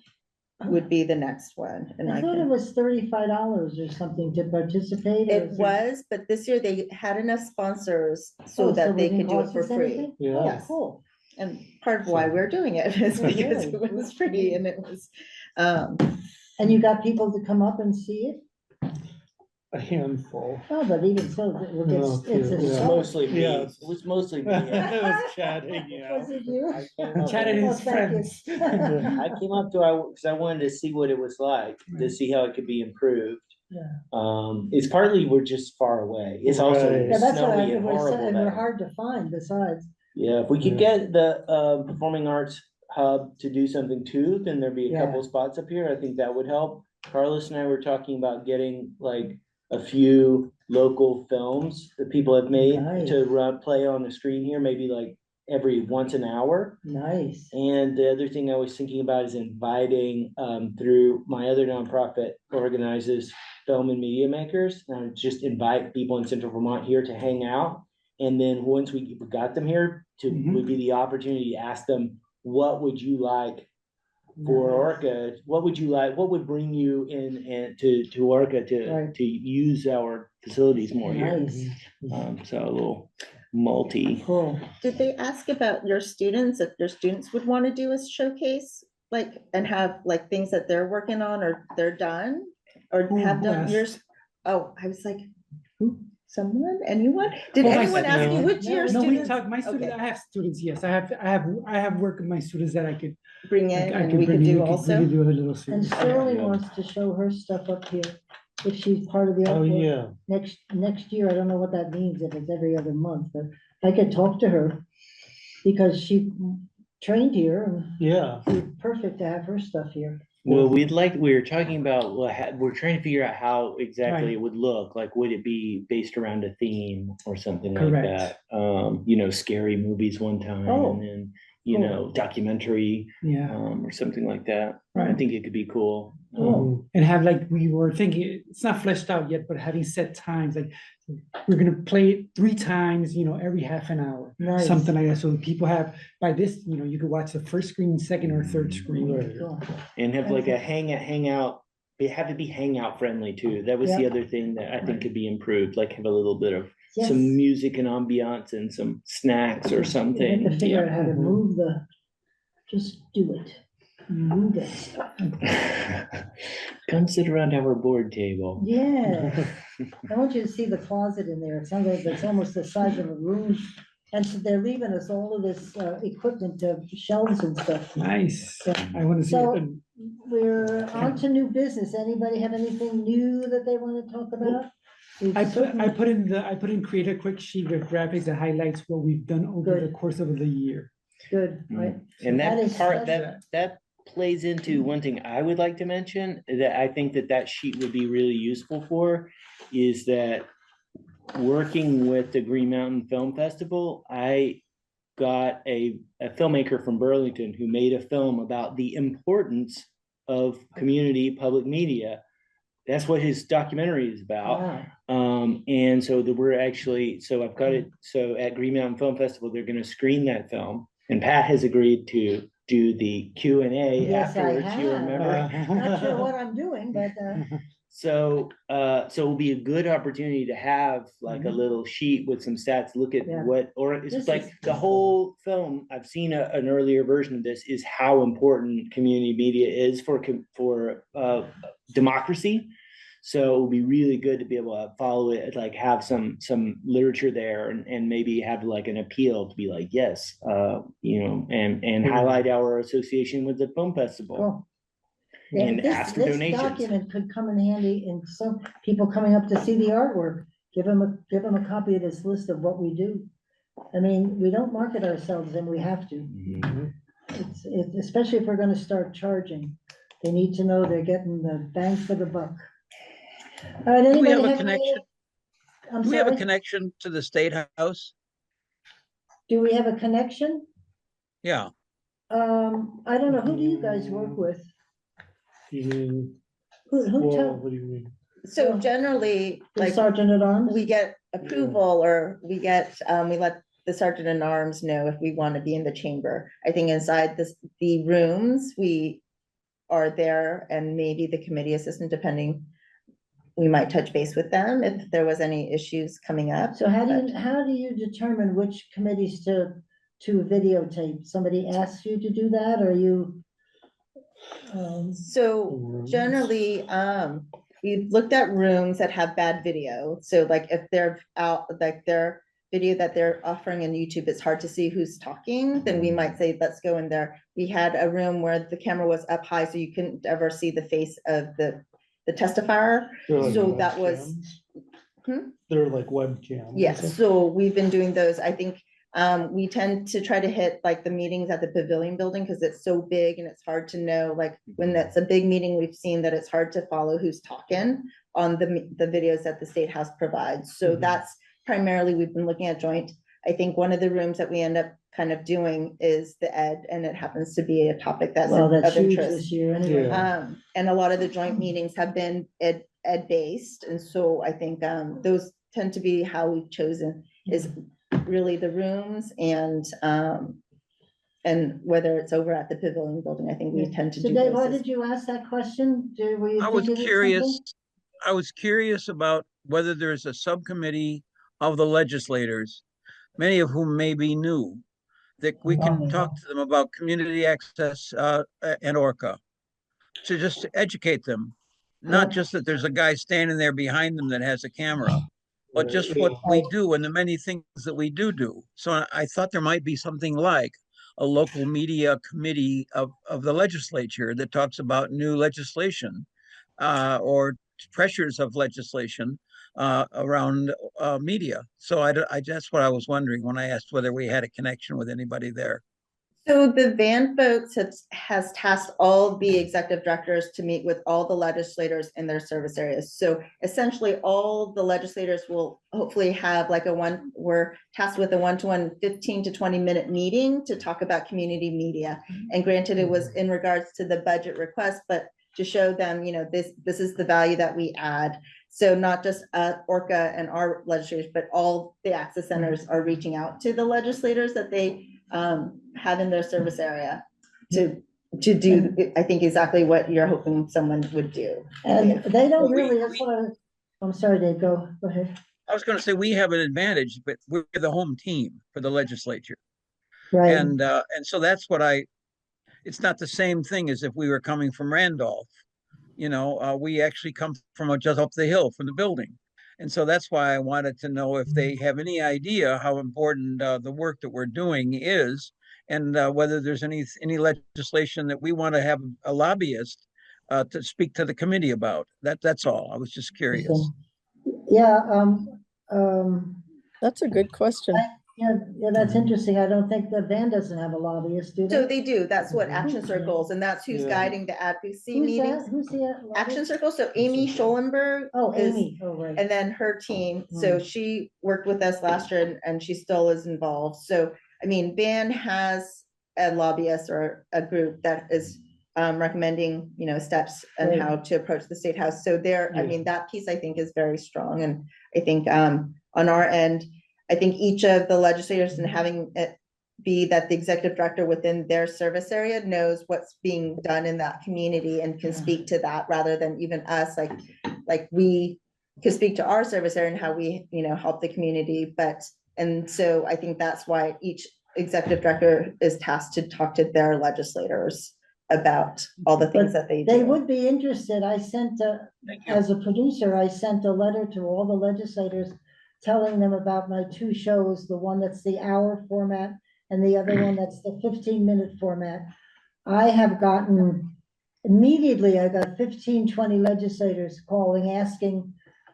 would be the next one. And I thought it was $35 or something to participate. or It is was, but this year they had enough sponsors Oh, so that they didn't could do it cost for us free. anything? Yeah. Oh, Yes. cool. And part of why we're doing it is because Really? it was free and it was, And you got people to come up and see it? A handful. Oh, but even so, No, it's a yeah. start. Mostly me. Yeah. It was mostly me. It was chatting, yeah. Was it you? I came up Chad and with- his Oh, thank you. friends. I came up to, because I wanted to see what it was like, to see how it could be improved. Yeah. It's partly we're just far away. It's also Right. Yeah, that's why snowy and we're, horrible. and we're there. hard to find besides. Yeah, if we could get the Performing Arts Hub to do something too, then there'd be a Yeah. couple spots up here. I think that would help. Carlos and I were talking about getting like a few local films that people have made Nice. to play on the screen here, maybe like every once an hour. Nice. And the other thing I was thinking about is inviting through my other nonprofit organizes film and media makers. And just invite people in Central Vermont here to hang out. And then once we got them here, would be the opportunity to ask them, what would you like for ORCA? What would you like? What would bring you in and to ORCA to use our facilities more here? Nice. So a little multi. Cool. did they ask about your students, if your students would want to do a showcase? Like, and have like things that they're working on or they're done or Who have done asked? yours? Oh, I was like, who? Someone? Anyone? Did Oh, my anyone ask you students. which your No, we students talk, my students, Okay. I have students, yes, I have work with my students that I could, bring in I and could we bring could in, do we could also? really do a little And series. Sterling Yeah. wants to show her stuff up here. If she's part of the Oh, artwork. yeah. Next year, I don't know what that means, if it's every other month, but I could talk to her. Because she trained here and Yeah. it'd be perfect to have her stuff here. Well, we were talking about, we're trying to figure out how exactly Right. it would look, like, would it be based around a theme or something like Correct. that? Scary movies one time, Oh. and then, Cool. documentary, Yeah, or something like that. I right. think it could be cool. Cool. And have like, we were thinking, it's not fleshed out yet, but having set times, like, we're gonna play it 3 times, every half an hour. Nice. Something like that, so people have, by this, you could watch the first screen, second or third screen. Right. Cool. And have like a hangout, they have to be hangout friendly too. That was the Yeah. other thing that I think could be improved, like have a little bit of Yes. some music and ambiance and some snacks or We have something. to figure out how to Mhm. move just do it. Move that stuff. Come sit around our board table. Yeah. I want you to see the closet in there. It sounds like it's almost the size of a room. And so they're leaving us all of this equipment, shelves and stuff. Nice, Yeah. I wanna see So it. we're on to new business. Anybody have anything new that they want to talk about? I put in create a quick sheet with graphics that highlights what we've done over the Good. course of the year. Good, right? And That that is part, such that plays into one thing I would like to mention, that I think that sheet would be really useful for, is that working with the Green Mountain Film Festival, I got a filmmaker from Burlington who made a film about the importance of community public media. That's what his documentary is about. Wow. And so so I've got it, so at Green Mountain Film Festival, they're gonna screen that film. And Pat has agreed to do the Q&A Yes, I afterwards, you have. remember? Not sure what I'm doing, but So it'll be a good opportunity to have like a Mhm. little sheet with some stats, look at Yeah. or it's This like is- the whole film, I've seen an earlier version of this, is how important community media is for democracy. So it would be really good to be able to follow it, like have some literature there and maybe have like an appeal to be like, yes, and highlight our association with the film festival. cool. Yeah, And ask for this donations. document could come in handy in some people coming up to see the artwork. Give them a copy of this list of what we do. I mean, we don't market ourselves and we have to. Mhm. It's especially if we're gonna start charging. They need to know they're getting the bang for the buck. All right, Do we anybody have a have any connection? other- I'm Do we have a sorry, connection to the State House? do we have a connection? Yeah. I don't know, who do you guys work with? You mean, Who well, tell, what do you mean? So generally, the like, sergeant at arms? we get approval or we get, we let the sergeant at arms know if we want to be in the chamber. I think inside the rooms, we are there and maybe the committee assistant, depending, we might touch base with them if there was any issues coming up. So how but- how do you determine which committees to videotape? Somebody asks you to do that, or you? So Rooms. generally, we've looked at rooms that have bad video. So like if they're out, like their video that they're offering on YouTube, it's hard to see who's talking, then we might say, let's go in there. We had a room where the camera was up high, so you couldn't ever see the face of the testifier. They're like So that was, They're like webcams. yes, so we've been doing those. I think we tend to try to hit like the meetings at the pavilion building because it's so big and it's hard to know, like when that's a big meeting, we've seen that it's hard to follow who's talking on the videos that the State House provides. So that's primarily, we've been looking at joint. I think one of the rooms that we end up kind of doing is the ed, and it happens to be a topic that's Well, that's of huge interest. this year anyway. Yeah. And a lot of the joint meetings have been ed based, and so I think those tend to be how we've chosen is really the rooms and whether it's over at the pavilion building. I think we tend to So do Dave, those why as- did you ask that question? Were you I was thinking of curious, something? I was curious about whether there's a subcommittee of the legislators, many of whom may be new, that we can talk to them about community access and ORCA, to just educate them. Not just that there's a guy standing there behind them that has a camera, but just what we do and the many things that we do. So I thought there might be something like a local media committee of the legislature that talks about new legislation or pressures of legislation around media. So that's what I was wondering when I asked whether we had a connection with anybody there. So the van folks has tasked all the executive directors to meet with all the legislators in their service areas. So essentially all the legislators will hopefully have like we're tasked with a one-to-one 15 to 20-minute meeting to talk about community media. And granted, it was in regards to the budget request, but to show them, this is the value that we add. So not just ORCA and our legislators, but all the access centers are reaching out to the legislators that they have in their service area to do, I think, exactly what you're hoping someone would do. And they don't Well, really, that's what I'm sorry, Dave, go ahead. I was going to say we have an advantage, but we're the home team for the legislature, Right, and so that's what it's not the same thing as if we were coming from Randolph. We actually come from just up the hill from the building. And so that's why I wanted to know if they have any idea how important the work that we're doing is, and whether there's any legislation that we want to have a lobbyist to speak to the committee about. That's all. I was just curious. yeah, That's a good question. yeah, that's interesting. I don't think the van doesn't have a lobbyist, do So they? they do, that's what Action Circles, and that's who's Yeah. guiding the advocacy Who's meetings. that? Who's the Action lobbyist? Circle, so Amy Schollenberg. Oh, is- Amy, oh, right. And then her team, so she worked with us last year and she still is involved. So, I mean, Van has a lobbyist or a group that is recommending, steps and Right. how to approach the State House. So there, I Yeah. mean, that piece I think is very strong. And I think on our end, I think each of the legislators and having it be that the executive director within their service area knows what's being done in that community and can speak to that rather than even us, like we could speak to our service area and how we, help the community. And so I think that's why each executive director is tasked to talk to their legislators about all the things that they do. They would be interested. I sent, Thank you. as a producer, I sent a letter to all the legislators telling them about my two shows, the one that's the hour format and the other one that's the 15-minute format. I have gotten, immediately, I got 15, 20 legislators calling, asking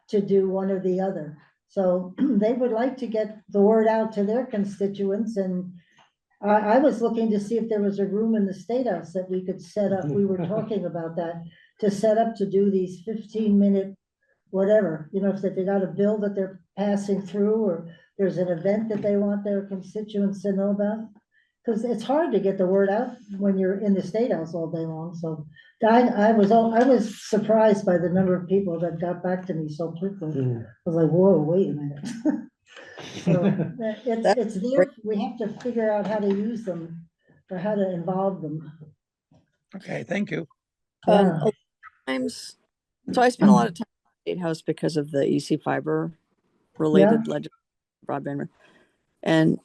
to do one or the other. So they would like to get the word out to their constituents, and I was looking to see if there was a room in the State House that we could set up. We were talking about that, to set up to do these 15-minute whatever, if they got a bill that they're passing through, or there's an event that they want their constituents to know about. because it's hard to get the word out when you're in the State House all day long, so I was surprised by the number of people that got back to me so quickly. Mm. I was like, whoa, wait a minute. So it's there, we have to figure out how to use them or how to involve them. Okay, thank you. Yeah. A lot of times, so I spent a lot of time in the State House because of the EC fiber related broadband. And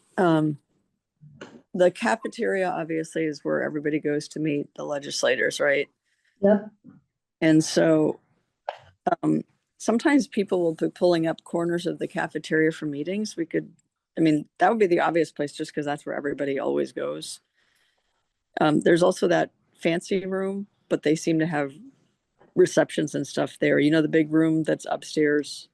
the cafeteria obviously is where everybody goes to meet the legislators, right? Yep. And so sometimes people will be pulling up corners of the cafeteria for meetings. That would be the obvious place just because that's where everybody always goes. There's also that fancy room, but they seem to have receptions and stuff there. You know, the big room that's upstairs.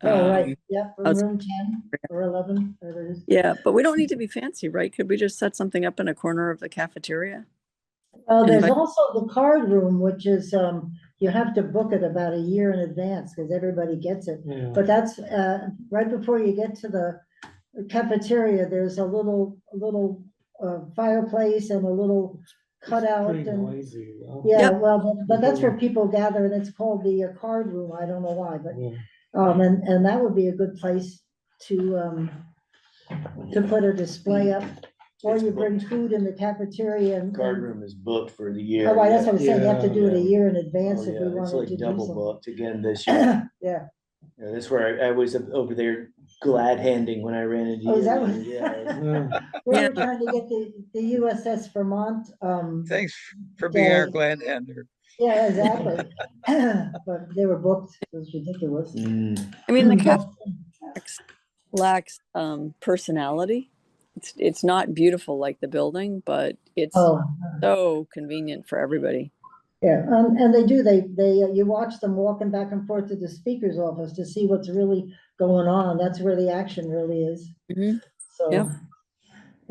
Oh, right, yep, from outside- room 10 or 11, whatever it is. Yeah, but we don't need to be fancy, right? Could we just set something up in a corner of the cafeteria? There's Invite- also the card room, which is, you have to book it about a year in advance because everybody gets it. Yeah. But that's, right before you get to the cafeteria, there's a little fireplace and a little cutout Pretty and, noisy. Though. yeah, Yep. well, but that's where people gather and it's called the card room. I don't know why, but, Yeah. and that would be a good place to put a display up. Or you bring food in the cafeteria and. Card room is booked for the year. Oh, right, that's what I'm saying, you have to Yeah, do it a yeah. year in Oh, advance if we yeah, it's wanted like to do double something. booked again this year. Yeah. Yeah, that's where I was over there glad handing when I ran into Oh, you. is that what? Yeah. Yeah. We Yeah. were trying to get the USS Vermont, Thanks for being our Day. glad hander. yeah, exactly. But they were booked, it was ridiculous. Mm. I mean, the cafe lacks personality. It's not beautiful like the building, but it's Oh, so convenient for everybody. yeah, and you watch them walking back and forth to the speaker's office to see what's really going on, that's where the action really is. Mhm. So, Yep.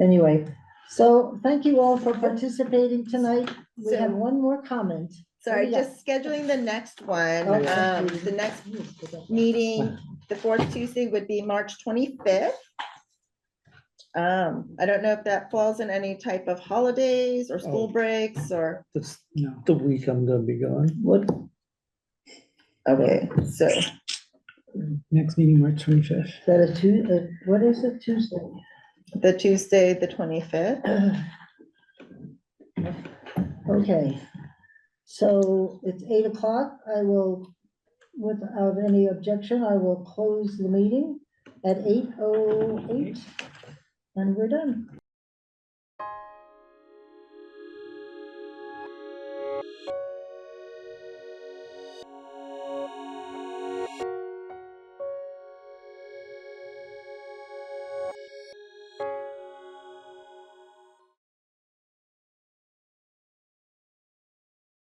anyway, so thank you all for participating tonight. We have one more comment. Sorry, What do you got? just scheduling the next one. Oh, yeah. The next meeting, the fourth Tuesday would be March 25th. I don't know if that falls in any type of holidays or school breaks or, That's No. the week I'm gonna be gone. What, okay, so Next meeting, March 25th. is that a what is it, Tuesday? the Tuesday, the 25th. Okay, so it's 8 o'clock. I will, without any objection, I will close the meeting at 8:08 and we're done.